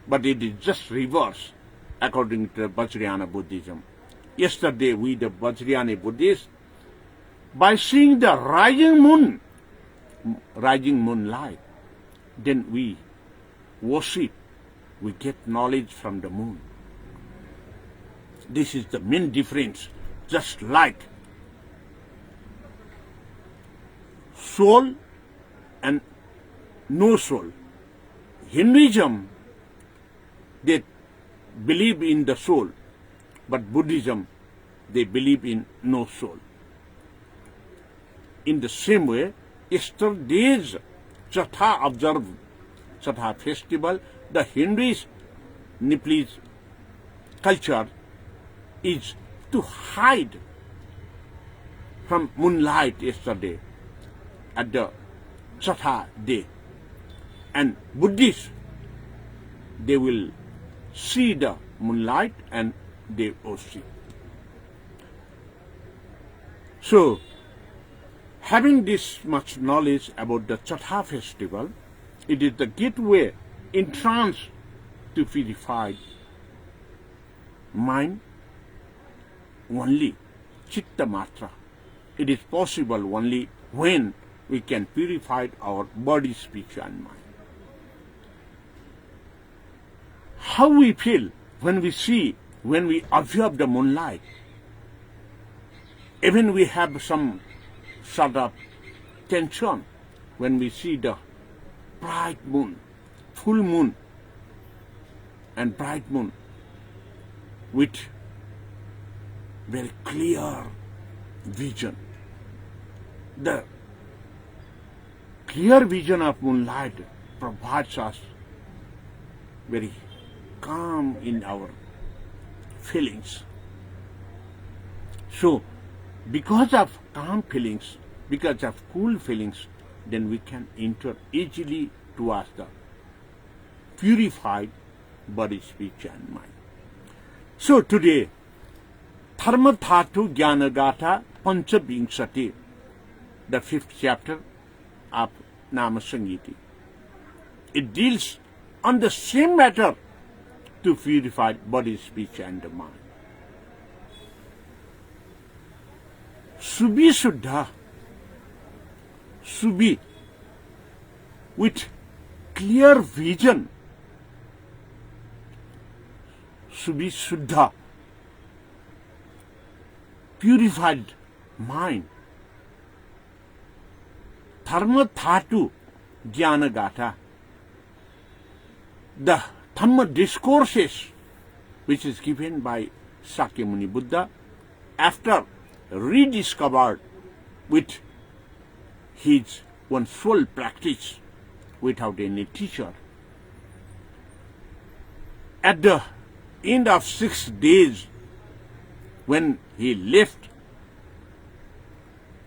But it is just reverse according to Vajrayana Buddhism. Yesterday we the Vajrayana Buddhists, by seeing the rising moonlight, then we worship, we get knowledge from the moon. This is the main difference, just like soul and no soul. Hinduism, they believe in the soul, but Buddhism, they believe in no soul. In the same way, yesterday's Chatha observed, Chatha festival, the Hinduist Nepalese culture is to hide from moonlight yesterday at the Chatha day. And Buddhists, they will see the moonlight and they worship. So, having this much knowledge about the Chatha festival, it is the gateway entrance to purified mind only, chitta matra. It is possible only when we can purify our body, speech and mind. How we feel when we observe the moonlight, even we have some sort of tension when we see the bright moon, full moon and bright moon with very clear vision. The clear vision of moonlight provides us very calm in our feelings. So, because of calm feelings, because of cool feelings, then we can enter easily towards the purified body, speech and mind. So today, dharmadhatu jnanagatha panchavinshati, the 5th chapter of Namasangitee. It deals on the same matter to purify body, speech and mind. Subisudha, Subi, with clear vision. Subisudha, purified mind. Dharmadhatu jnanagatha, the Dhamma Discourses, which is given by Sakyamuni Buddha after rediscovered with his one sole practice without any teacher. At the end of 6 days, when he left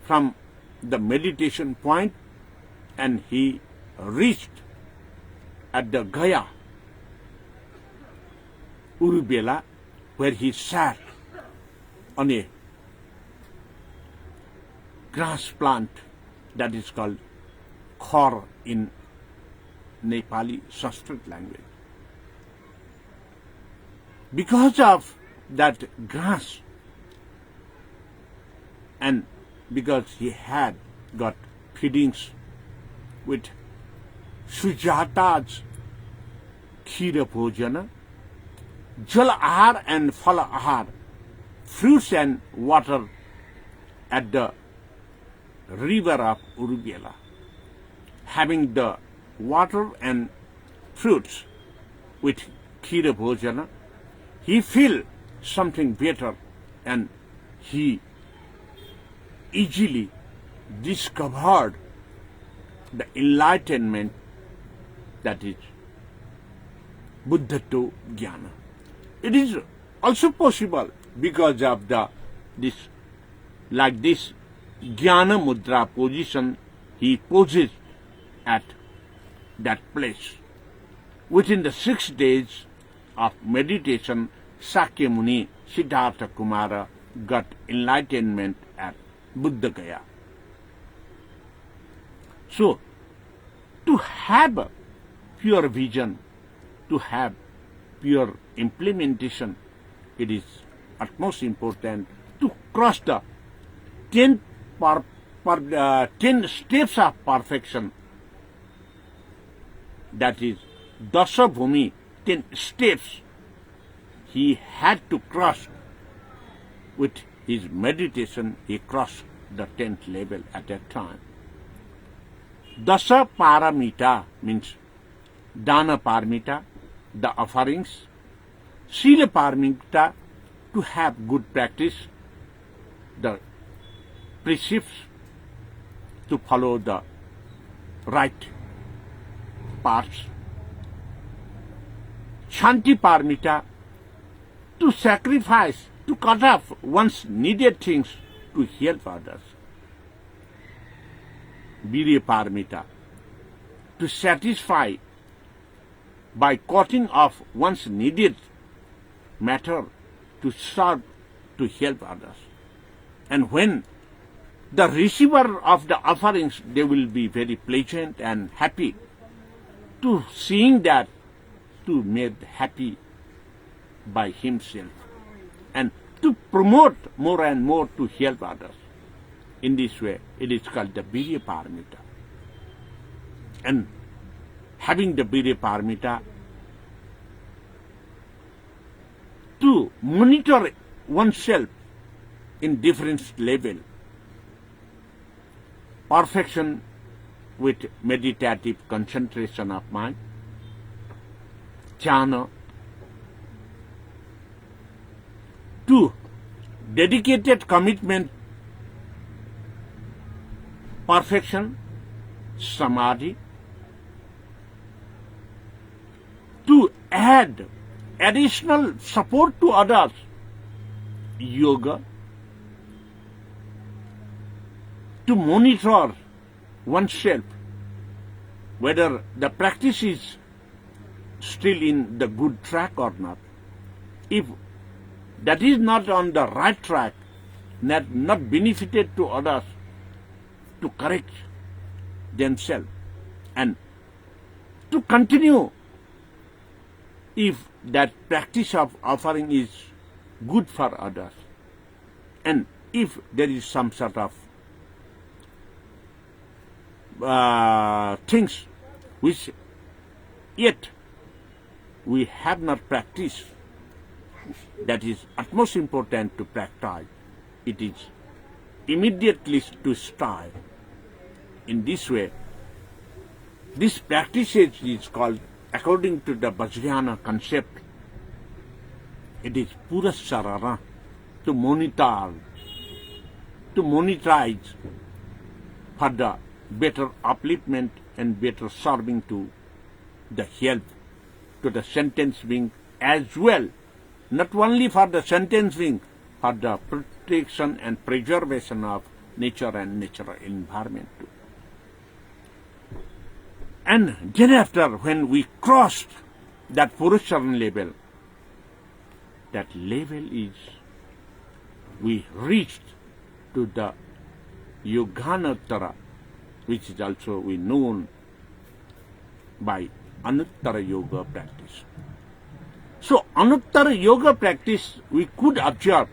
from the meditation point, and he reached at the Gaya, Urubela, where he sat on a grass plant that is called khor in Nepali Sanskrit language. Because of that grass, and because he had got feedings with Sujata's Khira Bhojana, Jal Ahar and Phala Ahar, fruits and water at the river of Urubela. Having the water and fruits with Khira Bhojana, he feel something better, and he easily discovered the enlightenment, that is Buddhatu Jnana. It is also possible because of this Jnana Mudra position he poses at that place. Within the 6 days of meditation, Sakya Muni Siddhartha Kumara got enlightenment at Buddha Gaya. So, to have a pure vision, to have pure implementation, it is utmost important to cross the 10 steps of perfection, that is Dasa Bhumi, 10 steps he had to cross. With his meditation, he crossed the 10th level at that time. Dasa Paramita means Dana Paramita, the offerings. Sila Paramita, to have good practice, the precepts, to follow the right paths. Shanti Paramita, to sacrifice, to cut off one's needed things to help others. Virya Paramita, to satisfy by cutting off one's needed matter to serve, to help others. And when the receiver of the offerings, they will be very pleasant and happy, to seeing that, to make happy by himself, and to promote more and more to help others. In this way, it is called the Virya Paramita. And having the Virya Paramita, to monitor oneself in different level, perfection with meditative concentration of mind, jhana, to dedicated commitment, perfection, samadhi, to add additional support to others, yoga, to monitor oneself whether the practice is still in the good track or not. If that is not on the right track, not benefited to others, to correct themselves and to continue if that practice of offering is good for others, and if there is some sort of things which yet we have not practiced, that is utmost important to practice. It is immediately to start. In this way, this practice is called, according to the Vajrayana concept, it is Purasarana, to monetize for the better upliftment and better serving to the help to the sentence being as well, not only for the sentence being, for the protection and preservation of nature and natural environment too. And then after, when we crossed that Purusharan level, that level is, we reached to the Yoganattara, which is also we known by Anuttara Yoga practice. So Anuttara Yoga practice we could observe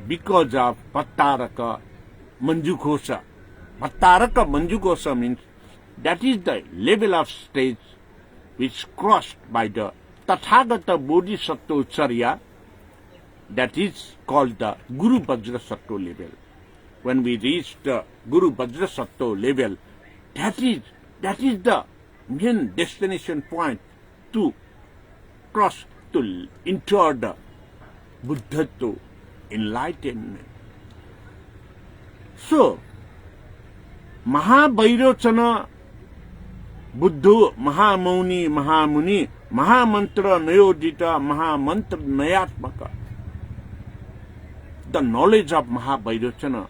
because of Pattaraka Manjukosha. Pattaraka Manjukosha means that is the level of stage which crossed by the Tathagata Bodhisattva Charya, that is called the Guru Vajrasattva level. When we reach the Guru Vajrasattva level, that is the main destination point to cross, to enter the Buddhatva enlightenment. So, Mahabhairocana Buddho Mahamuni Mahamuni Mahamantra Nayodita Mahamantra Nayatmaka. The knowledge of Mahabhairocana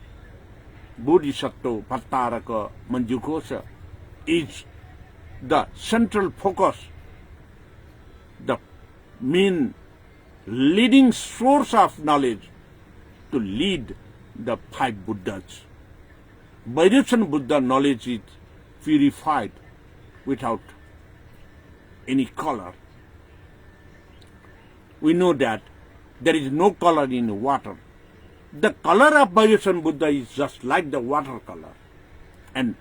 Bodhisattva Pattaraka Manjukosha is the central focus, the main leading source of knowledge to lead the five Buddhas. Vairocana Buddha knowledge is purified without any color. We know that there is no color in water. The color of Vairocana Buddha is just like the watercolor, and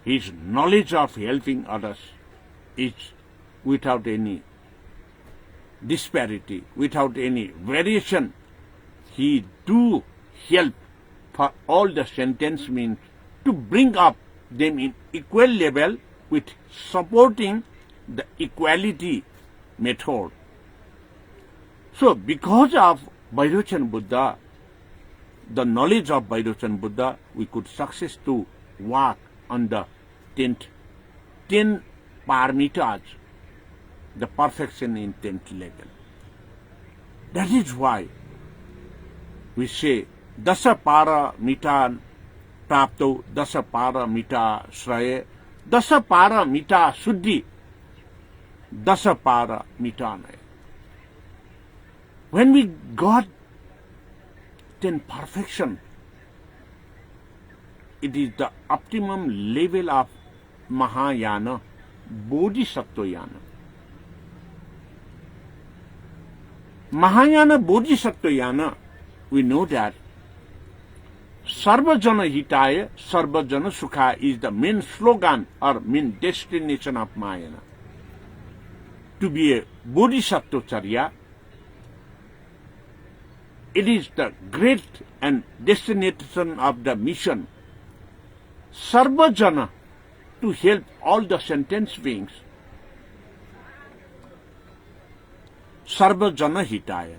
his knowledge of helping others is without any disparity, without any variation. He do help for all the sentence means to bring up them in equal level with supporting the equality method. So because of Vairocana Buddha, the knowledge of Vairocana Buddha, we could success to walk on the 10 paramitas, the perfection in 10th level. That is why we say Dasa paramita prapto, Dasa paramita shraya, Dasa paramita suddhi, Dasa paramita naya. When we got 10 perfection, it is the optimum level of Mahayana, Bodhisattvayana. Mahayana Bodhisattvayana, we know that Sarvajana Hitaya, Sarvajana Sukha is the main slogan or main destination of Mahayana. To be a Bodhisattvacharya, it is the great and destination of the mission. Sarvajana, to help all the sentient beings. Sarvajana Hitaya.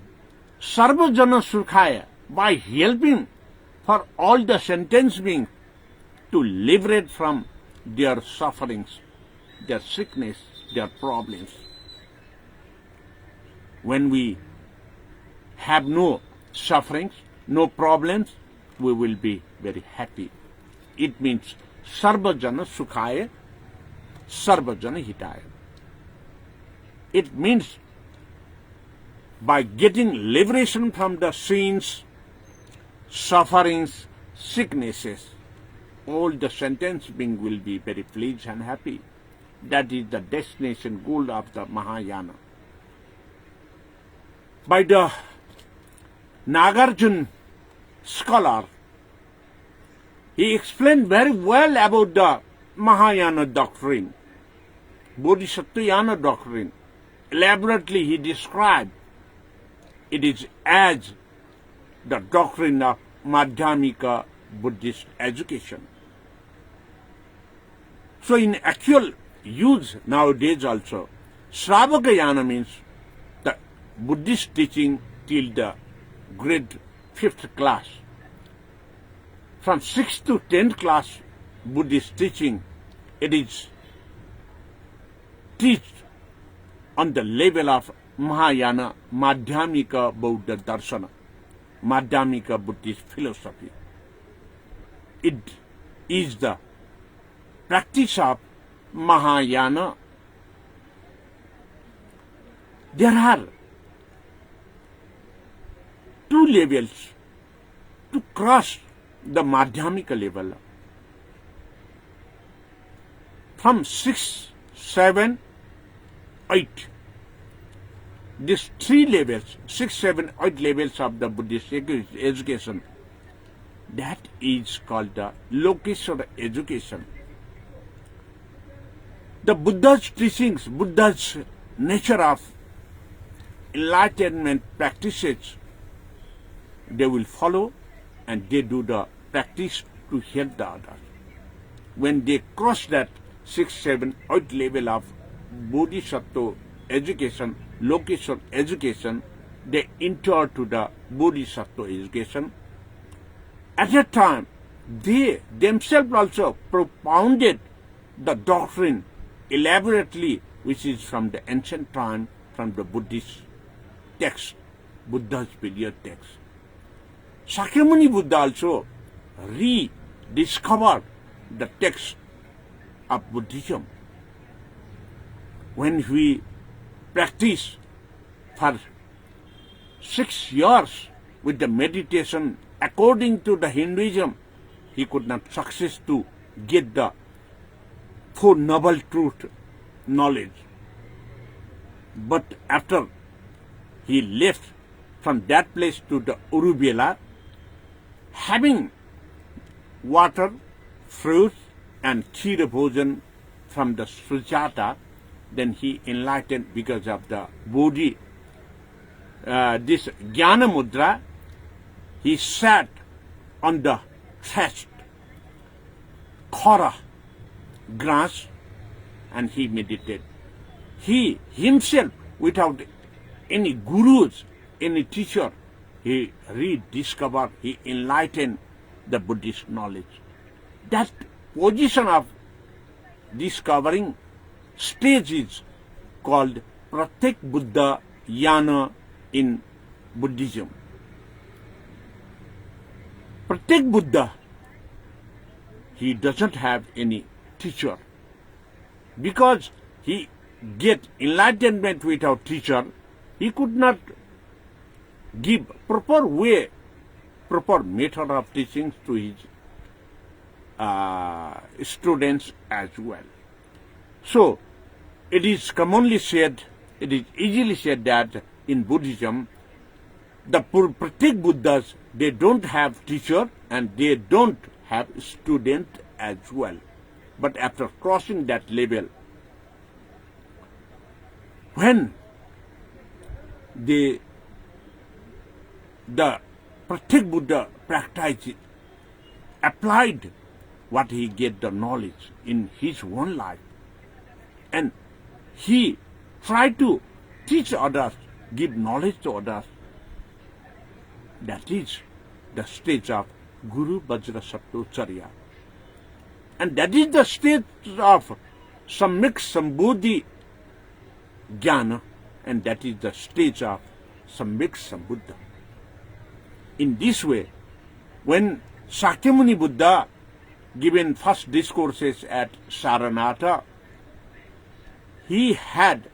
Sarvajana Sukhaya, by helping for all the sentient beings to liberate from their sufferings, their sickness, their problems. When we have no sufferings, no problems, we will be very happy. It means Sarvajana Sukhaya, Sarvajana Hitaya. It means by getting liberation from the sins, sufferings, sicknesses, all the sentient beings will be very pleased and happy. That is the destination goal of the Mahayana. By the Nagarjuna scholar, he explained very well about the Mahayana doctrine, Bodhisattvayana doctrine. Elaborately he described it is as the doctrine of Madhyamika Buddhist education. So in actual use nowadays also, Shravakayana means the Buddhist teaching till the grade 5th class. From 6th to 10th class Buddhist teaching, it is taught on the level of Mahayana Madhyamika Buddha Darshana, Madhyamika Buddhist philosophy. it is the practice of Mahayana. There are two levels to cross the Madhyamika level. From 6, 7, 8. These three levels, 6, 7, 8 levels of the Buddhist education, that is called the Lokeshwara education. The Buddha's teachings, Buddha's nature of enlightenment practices, they will follow and they do the practice to help the others. When they cross that 6, 7, 8 level of Bodhisattva education, Lokeshwara education, they enter to the Bodhisattva education. At that time, they themselves also propounded the doctrine elaborately, which is from the ancient time, from the Buddhist text, Buddha's period text. Shakyamuni Buddha also rediscovered the text of Buddhism. When we practice for 6 years with the meditation according to the Hinduism, he could not success to get the Four Noble Truth knowledge. But after he left from that place to the Uruvela, having water, fruits, and Khira Bhojan from the Sujata, then he enlightened because of the Bodhi. This Jnana Mudra, he sat on the thatched khara grass and he meditated. He himself, without any gurus, any teacher, he rediscovered, he enlightened the Buddhist knowledge. That position of discovering stage is called Prac Buddha Yana in Buddhism. Prac Buddha, he doesn't have any teacher. Because he get enlightenment without teacher, he could not give proper way, proper method of teaching to his students as well. So, it is commonly said, it is easily said that in Buddhism, the Prac Buddhas, they don't have teacher and they don't have student as well. But after crossing that level, when the Prac Buddha practiced it, applied what he get the knowledge in his own life, and he tried to teach others, give knowledge to others, that is the stage of Guru Bajracharya. And that is the stage of Samyak Sambodhi Jnana, and that is the stage of Samyak Sambuddha. In this way, when Shakyamuni Buddha given first discourses at Saranatha, he had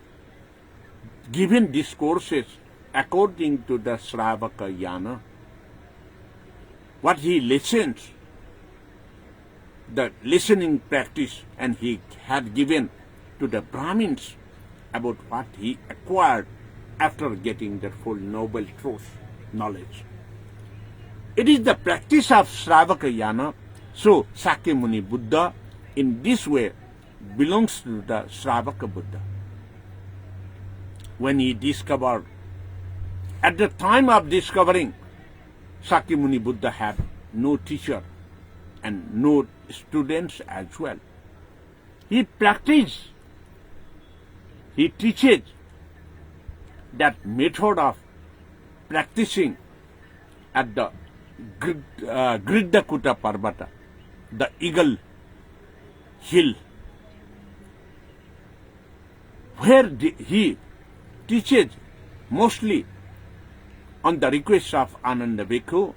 given discourses according to the Shravaka Jnana. What he listens, the listening practice, and he had given to the Brahmins about what he acquired after getting the full noble truth knowledge. It is the practice of Shravaka Jnana. So Shakyamuni Buddha in this way belongs to the Shravaka Buddha. When he discovered, at the time of discovering, Shakyamuni Buddha had no teacher and no students as well. He practiced, he teaches that method of practicing at the Griddakuta Parvata, the Eagle Hill, where he teaches mostly on the request of Ananda Bhikkhu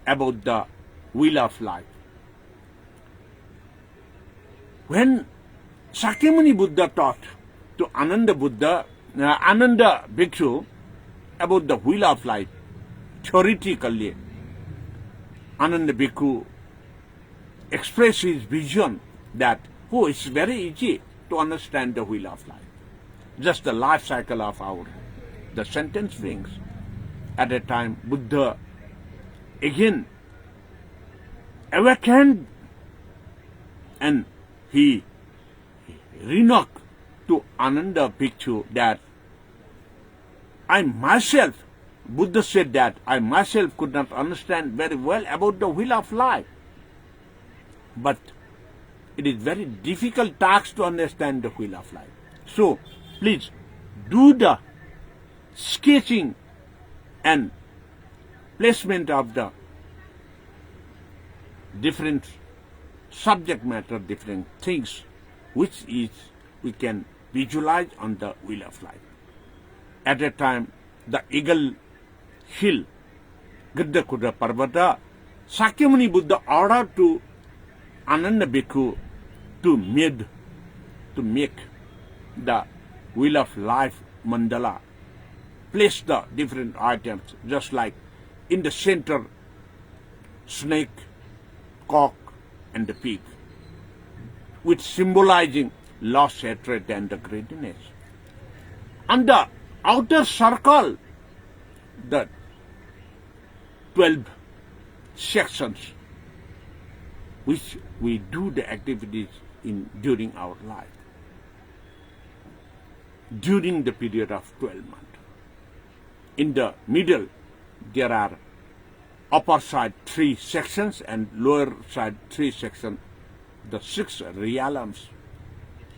about the wheel of life. When Sakyamuni Buddha taught to Ananda Bhikshu about the wheel of life, theoretically, Ananda Bhikkhu expressed his vision that, oh, it's very easy to understand the wheel of life. Just the life cycle of the sentence rings. At that time, Buddha again awakened and he remarked to Ananda Bhikshu that I myself, Buddha said that I myself could not understand very well about the wheel of life. But it is very difficult task to understand the wheel of life. So, please do the sketching and placement of the different subject matter, different things, which is we can visualize on the wheel of life. At that time, the Eagle Hill, Gaddakura Parvata, Sakyamuni Buddha ordered to Ananda Bhikkhu to make the wheel of life mandala, place the different items, just like in the center, snake, cock, and the pig, which symbolizing loss, hatred, and the greediness. On the outer circle, the 12 sections, which we do the activities during our life, during the period of 12 months. In the middle, there are upper side 3 sections and lower side 3 sections, the 6 realms: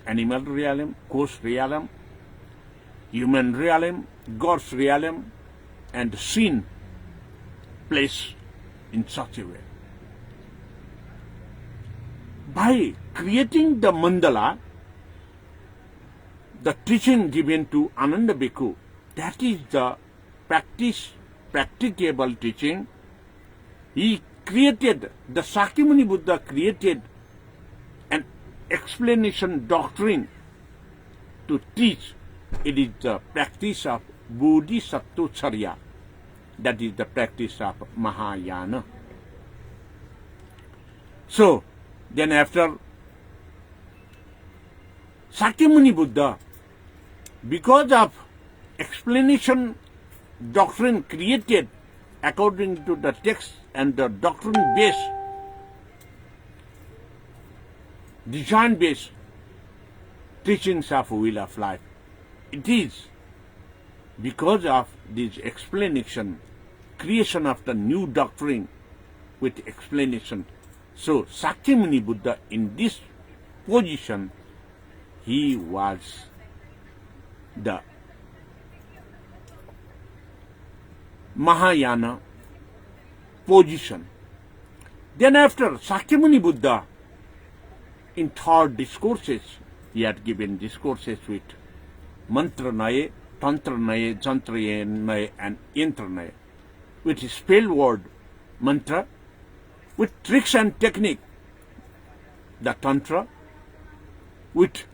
animal realm, ghost realm, human realm, God's realm, and sin place in such a way. By creating the mandala, the teaching given to Ananda Bhikkhu, that is the practicable teaching. He created, the Sakyamuni Buddha created an explanation doctrine to teach. It is the practice of Bodhisattvacharya, that is the practice of Mahayana. So, then after Sakyamuni Buddha, because of explanation doctrine created according to the text and the doctrine base, design based teachings of wheel of life, it is because of this explanation, creation of the new doctrine with explanation. So Sakyamuni Buddha, in this position, he was the Mahayana position. Then after Sakyamuni Buddha, in 3rd discourses, he had given discourses with mantra naya, tantra naya, jantra naya, and yantra naya, with spell word mantra, with tricks and technique, the tantra, with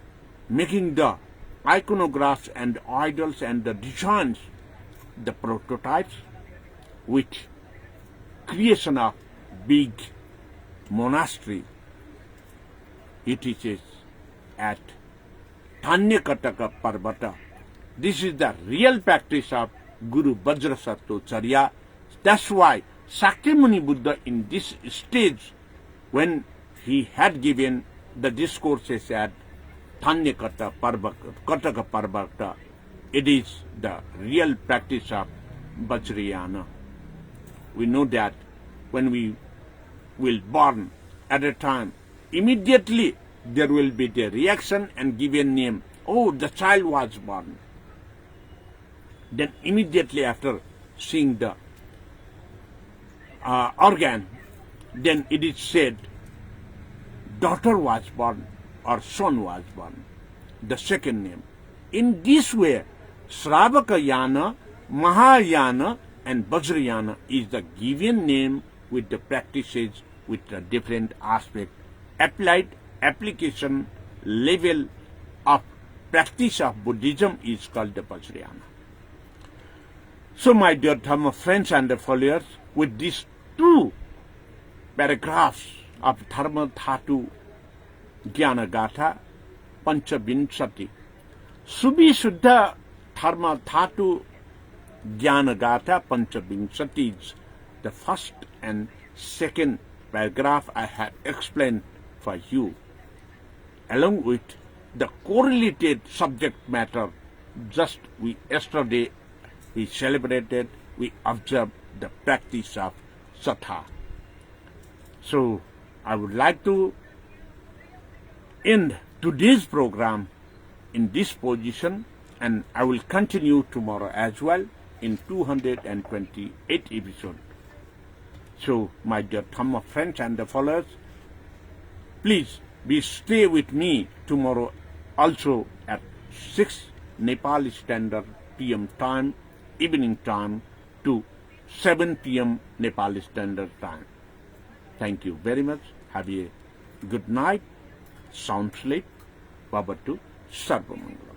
making the iconographs and idols and the designs, the prototypes, with creation of big monastery. He teaches at Dhanyakataka Parvata. This is the real practice of Guru Bajracharya. That's why Sakyamuni Buddha, in this stage, when he had given the discourses at Dhanyakataka Parvata, it is the real practice of Vajrayana. We know that when we will born at a time, immediately there will be the reaction and given name. Oh, the child was born. Then immediately after seeing the organ, then it is said, daughter was born or son was born, the second name. In this way, Sravakayana, Mahayana, and Vajrayana is the given name with the practices with the different aspects applied application level of practice of Buddhism is called the Vajrayana. So, my dear Dharma friends and followers, with these two paragraphs of dharmadhatu Jnanagatha Panchavinshati, Subisudha dharmadhatu Jnanagatha Panchavinshati is the first and second paragraph I have explained for you, along with the correlated subject matter. Just yesterday we celebrated, we observed the practice of Satha. So I would like to end today's program in this position, and I will continue tomorrow as well in 228 episode. So, my dear Dhamma friends and the followers, please stay with me tomorrow also at 6 Nepal Standard PM time, evening time, to 7 PM Nepal Standard time. Thank you very much. Have a good night, sound sleep. Bhavatu Sarvamangala.